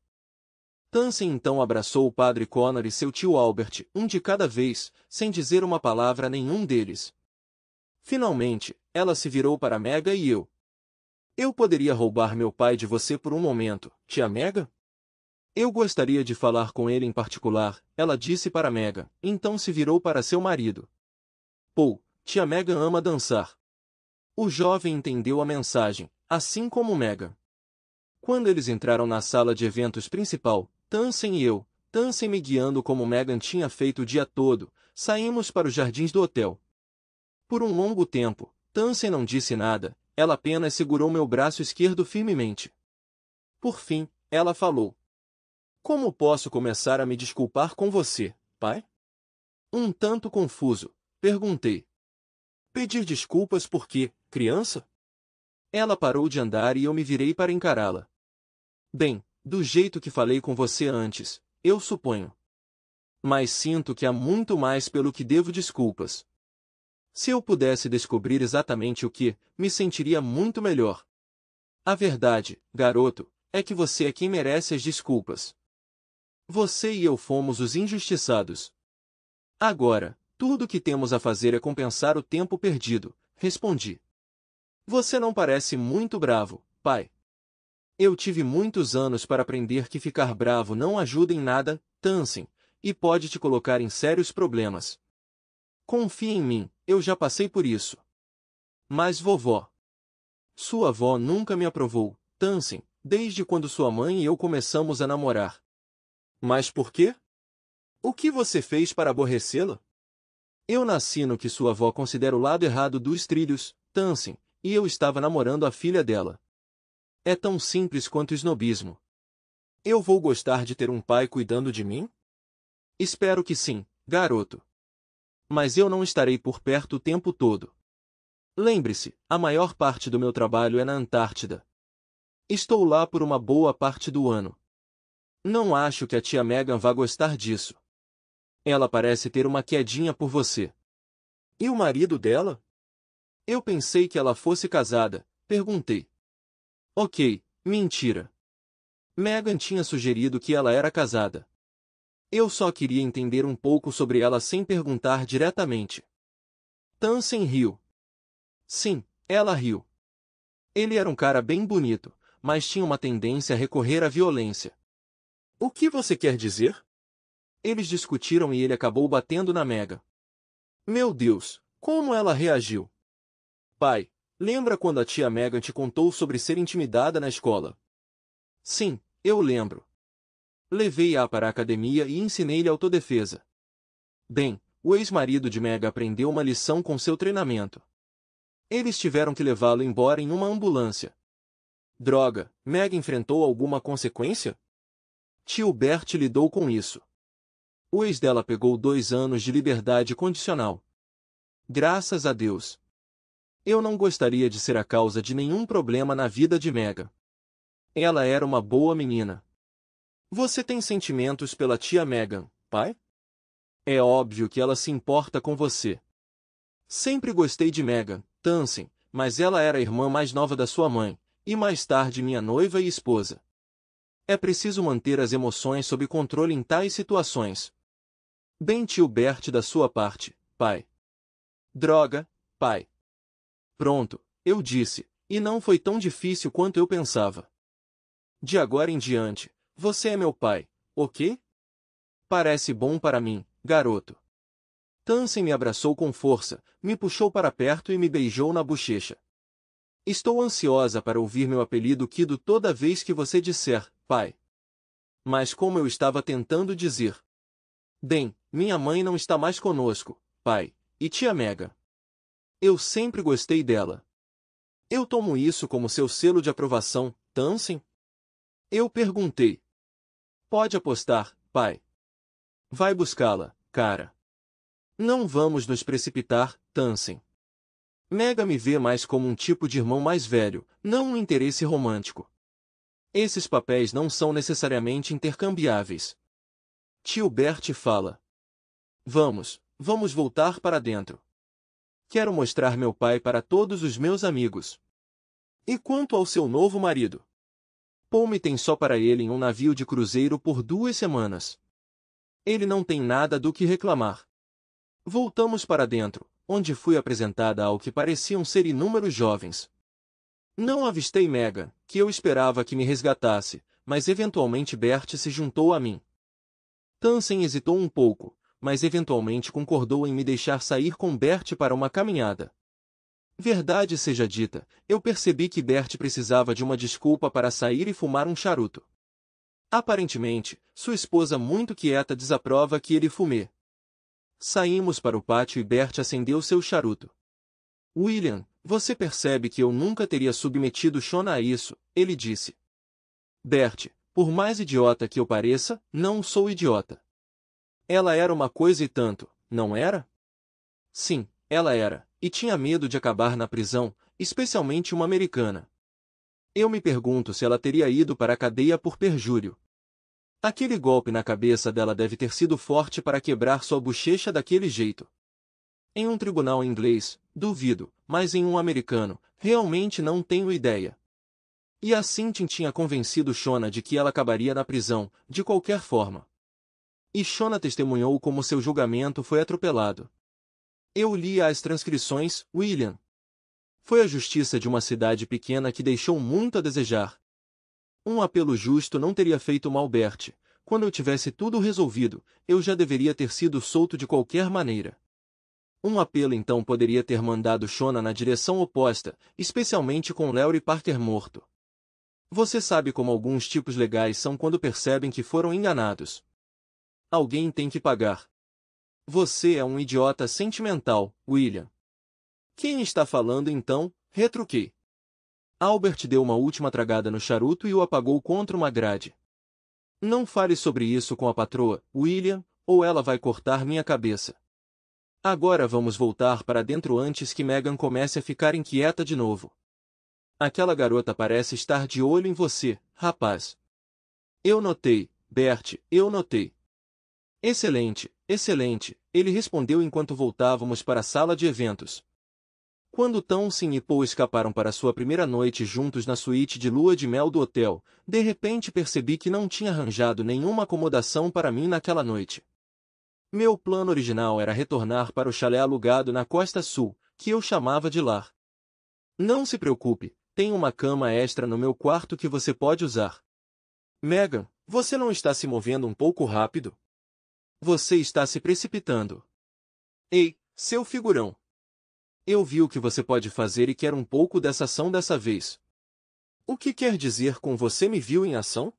Tansen então abraçou o padre Connor e seu tio Albert, um de cada vez, sem dizer uma palavra a nenhum deles. Finalmente, ela se virou para Mega e eu. Eu poderia roubar meu pai de você por um momento, tia Mega? Eu gostaria de falar com ele em particular, ela disse para Mega, então se virou para seu marido. Paul, tia Mega ama dançar. O jovem entendeu a mensagem, assim como Mega. Quando eles entraram na sala de eventos principal, Tansen e eu, Tansen me guiando como Megan tinha feito o dia todo, saímos para os jardins do hotel. Por um longo tempo, Tansen não disse nada, ela apenas segurou meu braço esquerdo firmemente. Por fim, ela falou. Como posso começar a me desculpar com você, pai? Um tanto confuso, perguntei. Pedir desculpas por quê, criança? Ela parou de andar e eu me virei para encará-la. Bem, do jeito que falei com você antes, eu suponho. Mas sinto que há muito mais pelo que devo desculpas. Se eu pudesse descobrir exatamente o que, me sentiria muito melhor. A verdade, garoto, é que você é quem merece as desculpas. Você e eu fomos os injustiçados. Agora, tudo o que temos a fazer é compensar o tempo perdido, respondi. Você não parece muito bravo, pai. Eu tive muitos anos para aprender que ficar bravo não ajuda em nada, Tansen, e pode te colocar em sérios problemas. Confie em mim, eu já passei por isso. Mas vovó. Sua avó nunca me aprovou, Tansen, desde quando sua mãe e eu começamos a namorar. Mas por quê? O que você fez para aborrecê-la? Eu nasci no que sua avó considera o lado errado dos trilhos, Tansen, e eu estava namorando a filha dela. É tão simples quanto snobismo. Eu vou gostar de ter um pai cuidando de mim? Espero que sim, garoto. Mas eu não estarei por perto o tempo todo. Lembre-se, a maior parte do meu trabalho é na Antártida. Estou lá por uma boa parte do ano. Não acho que a tia Megan vá gostar disso. Ela parece ter uma quedinha por você. E o marido dela? Eu pensei que ela fosse casada, perguntei. Ok, mentira. Megan tinha sugerido que ela era casada. Eu só queria entender um pouco sobre ela sem perguntar diretamente. Tansen riu. Sim, Ela riu. Ele era um cara bem bonito, mas tinha uma tendência a recorrer à violência. O que você quer dizer? Eles discutiram e ele acabou batendo na Megan. Meu Deus, como ela reagiu? Pai, lembra quando a tia Megan te contou sobre ser intimidada na escola? Sim, eu lembro. Levei-a para a academia e ensinei-lhe autodefesa. Bem, o ex-marido de Megan aprendeu uma lição com seu treinamento. Eles tiveram que levá-lo embora em uma ambulância. Droga, Megan enfrentou alguma consequência? Tio Bert lidou com isso. O ex dela pegou 2 anos de liberdade condicional. Graças a Deus. Eu não gostaria de ser a causa de nenhum problema na vida de Megan. Ela era uma boa menina. Você tem sentimentos pela tia Megan, pai? É óbvio que ela se importa com você. Sempre gostei de Megan, Tansen, mas ela era a irmã mais nova da sua mãe, e mais tarde minha noiva e esposa. É preciso manter as emoções sob controle em tais situações. Bem tio Bert da sua parte, pai. Droga, pai. Pronto, eu disse, e não foi tão difícil quanto eu pensava. De agora em diante, você é meu pai, ok? Parece bom para mim, garoto. Tansen me abraçou com força, me puxou para perto e me beijou na bochecha. Estou ansiosa para ouvir meu apelido Kido toda vez que você disser, pai. Mas como eu estava tentando dizer. Bem, minha mãe não está mais conosco, pai, e tia Megan. Eu sempre gostei dela. Eu tomo isso como seu selo de aprovação, Tansen? Eu perguntei. Pode apostar, pai. Vai buscá-la, cara. Não vamos nos precipitar, Tansen. Megan me vê mais como um tipo de irmão mais velho, não um interesse romântico. Esses papéis não são necessariamente intercambiáveis. Tio Bert fala. Vamos voltar para dentro. Quero mostrar meu pai para todos os meus amigos. E quanto ao seu novo marido? Paul me tem só para ele em um navio de cruzeiro por 2 semanas. Ele não tem nada do que reclamar. Voltamos para dentro, onde fui apresentada ao que pareciam ser inúmeros jovens. Não avistei Megan, que eu esperava que me resgatasse, mas eventualmente Bert se juntou a mim. Tansen hesitou um pouco, mas eventualmente concordou em me deixar sair com Bert para uma caminhada. Verdade seja dita, eu percebi que Bert precisava de uma desculpa para sair e fumar um charuto. Aparentemente, sua esposa muito quieta desaprova que ele fume. Saímos para o pátio e Bert acendeu seu charuto. William, você percebe que eu nunca teria submetido Shona a isso, ele disse. Bert, por mais idiota que eu pareça, não sou idiota. Ela era uma coisa e tanto, não era? Sim, ela era, e tinha medo de acabar na prisão, especialmente uma americana. Eu me pergunto se ela teria ido para a cadeia por perjúrio. Aquele golpe na cabeça dela deve ter sido forte para quebrar sua bochecha daquele jeito. Em um tribunal inglês, duvido, mas em um americano, realmente não tenho ideia. E a Cynthia tinha convencido Shona de que ela acabaria na prisão, de qualquer forma. E Shona testemunhou como seu julgamento foi atropelado. Eu li as transcrições, William. Foi a justiça de uma cidade pequena que deixou muito a desejar. Um apelo justo não teria feito mal Bert. Quando eu tivesse tudo resolvido, eu já deveria ter sido solto de qualquer maneira. Um apelo então poderia ter mandado Shona na direção oposta, especialmente com Larry Parker morto. Você sabe como alguns tipos legais são quando percebem que foram enganados. Alguém tem que pagar. Você é um idiota sentimental, William. Quem está falando então? Retruquei. Albert deu uma última tragada no charuto e o apagou contra uma grade. Não fale sobre isso com a patroa, William, ou ela vai cortar minha cabeça. Agora vamos voltar para dentro antes que Megan comece a ficar inquieta de novo. Aquela garota parece estar de olho em você, rapaz. Eu notei, Bert, eu notei. Excelente, excelente, ele respondeu enquanto voltávamos para a sala de eventos. Quando Tansen e Paul escaparam para sua primeira noite juntos na suíte de lua de mel do hotel, de repente percebi que não tinha arranjado nenhuma acomodação para mim naquela noite. Meu plano original era retornar para o chalé alugado na costa sul, que eu chamava de lar. Não se preocupe, tem uma cama extra no meu quarto que você pode usar. Megan, você não está se movendo um pouco rápido? Você está se precipitando. Ei, seu figurão. Eu vi o que você pode fazer e quero um pouco dessa ação dessa vez. O que quer dizer com você me viu em ação?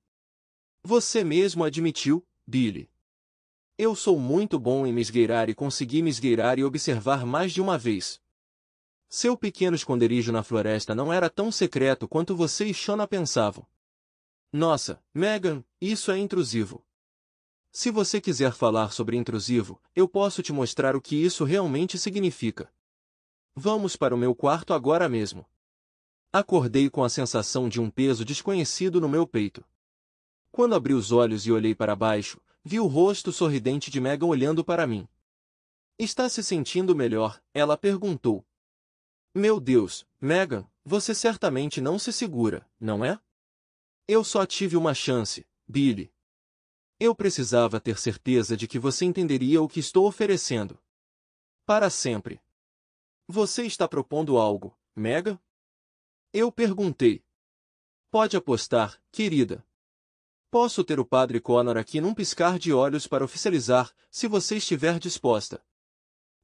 Você mesmo admitiu, Billy. Eu sou muito bom em me esgueirar e consegui me esgueirar e observar mais de uma vez. Seu pequeno esconderijo na floresta não era tão secreto quanto você e Shona pensavam. Nossa, Megan, isso é intrusivo. Se você quiser falar sobre intrusivo, eu posso te mostrar o que isso realmente significa. Vamos para o meu quarto agora mesmo. Acordei com a sensação de um peso desconhecido no meu peito. Quando abri os olhos e olhei para baixo, vi o rosto sorridente de Megan olhando para mim. Está se sentindo melhor? Ela perguntou. Meu Deus, Megan, você certamente não se segura, não é? Eu só tive uma chance, Billy. Eu precisava ter certeza de que você entenderia o que estou oferecendo. Para sempre. Você está propondo algo, Megan? Eu perguntei. Pode apostar, querida. Posso ter o Padre Connor aqui num piscar de olhos para oficializar, se você estiver disposta.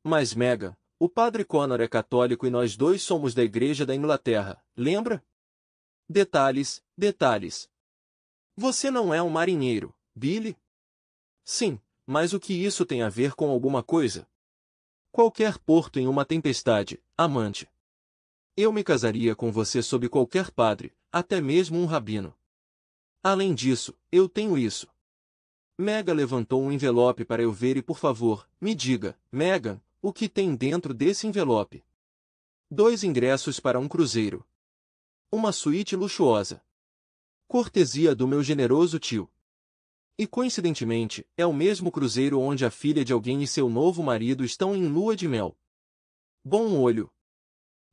Mas Megan, o Padre Connor é católico e nós dois somos da Igreja da Inglaterra, lembra? Detalhes, detalhes. Você não é um marinheiro, Billy? Sim, mas o que isso tem a ver com alguma coisa? Qualquer porto em uma tempestade, amante. Eu me casaria com você sob qualquer padre, até mesmo um rabino. Além disso, eu tenho isso. Megan levantou um envelope para eu ver e por favor, me diga, Megan, o que tem dentro desse envelope? 2 ingressos para um cruzeiro. Uma suíte luxuosa. Cortesia do meu generoso tio. E coincidentemente, é o mesmo cruzeiro onde a filha de alguém e seu novo marido estão em lua de mel. Bom olho.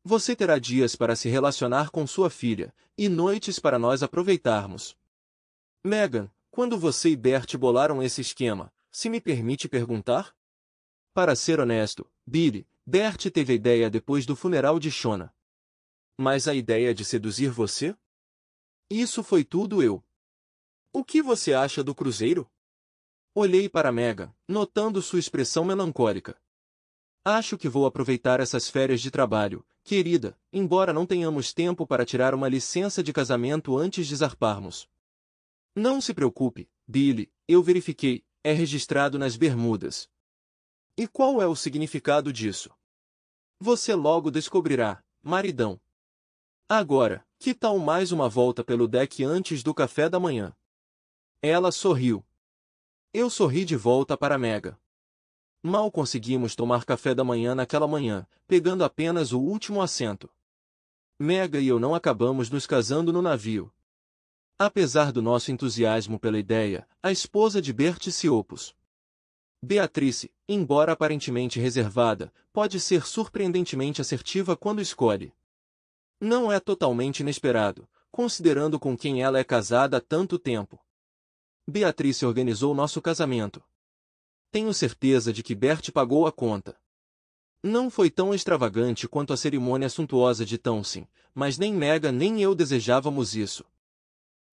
Você terá dias para se relacionar com sua filha, e noites para nós aproveitarmos. Megan, quando você e Bert bolaram esse esquema, se me permite perguntar? Para ser honesto, Billy, Bert teve a ideia depois do funeral de Shona. Mas a ideia de seduzir você? Isso foi tudo eu. O que você acha do cruzeiro? Olhei para Megan, notando sua expressão melancólica. Acho que vou aproveitar essas férias de trabalho, querida, embora não tenhamos tempo para tirar uma licença de casamento antes de zarparmos. Não se preocupe, Billy, eu verifiquei, é registrado nas Bermudas. E qual é o significado disso? Você logo descobrirá, maridão. Agora, que tal mais uma volta pelo deck antes do café da manhã? Ela sorriu. Eu sorri de volta para Megan. Mal conseguimos tomar café da manhã naquela manhã, pegando apenas o último assento. Megan e eu não acabamos nos casando no navio. Apesar do nosso entusiasmo pela ideia, a esposa de Bert se opôs. Beatrice, embora aparentemente reservada, pode ser surpreendentemente assertiva quando escolhe. Não é totalmente inesperado, considerando com quem ela é casada há tanto tempo. Beatrice organizou nosso casamento. Tenho certeza de que Bert pagou a conta. Não foi tão extravagante quanto a cerimônia suntuosa de Townsend, mas nem Megan nem eu desejávamos isso.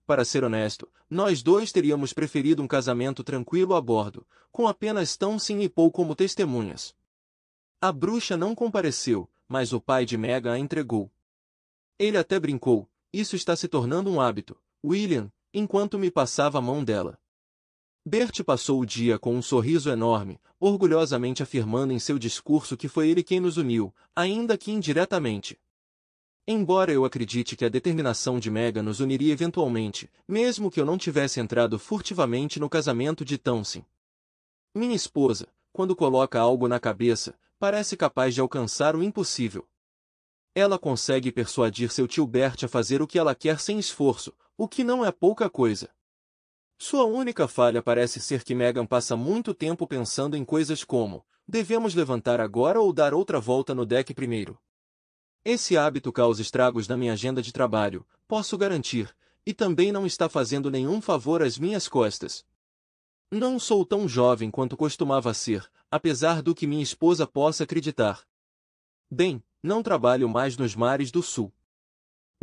Para ser honesto, nós dois teríamos preferido um casamento tranquilo a bordo, com apenas Townsend e Paul como testemunhas. A bruxa não compareceu, mas o pai de Megan a entregou. Ele até brincou, isso está se tornando um hábito, William, enquanto me passava a mão dela. Bert passou o dia com um sorriso enorme, orgulhosamente afirmando em seu discurso que foi ele quem nos uniu, ainda que indiretamente. Embora eu acredite que a determinação de Megan nos uniria eventualmente, mesmo que eu não tivesse entrado furtivamente no casamento de Townsend. Minha esposa, quando coloca algo na cabeça, parece capaz de alcançar o impossível. Ela consegue persuadir seu tio Bert a fazer o que ela quer sem esforço, o que não é pouca coisa. Sua única falha parece ser que Megan passa muito tempo pensando em coisas como: devemos levantar agora ou dar outra volta no deck primeiro? Esse hábito causa estragos na minha agenda de trabalho, posso garantir, e também não está fazendo nenhum favor às minhas costas. Não sou tão jovem quanto costumava ser, apesar do que minha esposa possa acreditar. Bem, não trabalho mais nos mares do sul.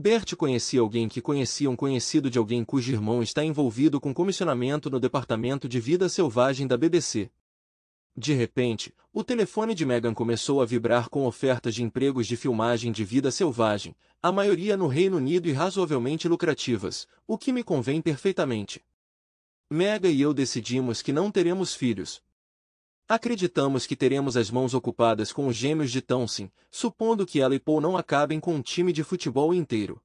Bert conhecia alguém que conhecia um conhecido de alguém cujo irmão está envolvido com comissionamento no Departamento de Vida Selvagem da BBC. De repente, o telefone de Meghan começou a vibrar com ofertas de empregos de filmagem de vida selvagem, a maioria no Reino Unido e razoavelmente lucrativas, o que me convém perfeitamente. Meghan e eu decidimos que não teremos filhos. Acreditamos que teremos as mãos ocupadas com os gêmeos de Townsend, supondo que ela e Paul não acabem com um time de futebol inteiro.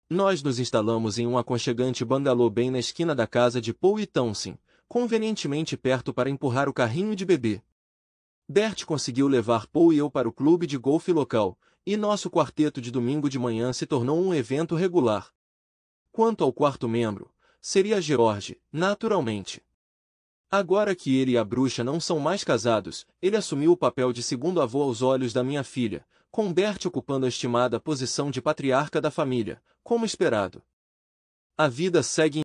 Nós nos instalamos em um aconchegante bangalô bem na esquina da casa de Paul e Townsend, convenientemente perto para empurrar o carrinho de bebê. Bert conseguiu levar Paul e eu para o clube de golfe local, e nosso quarteto de domingo de manhã se tornou um evento regular. Quanto ao quarto membro, seria George, naturalmente. Agora que ele e a bruxa não são mais casados, ele assumiu o papel de segundo avô aos olhos da minha filha, com Bert ocupando a estimada posição de patriarca da família, como esperado. A vida segue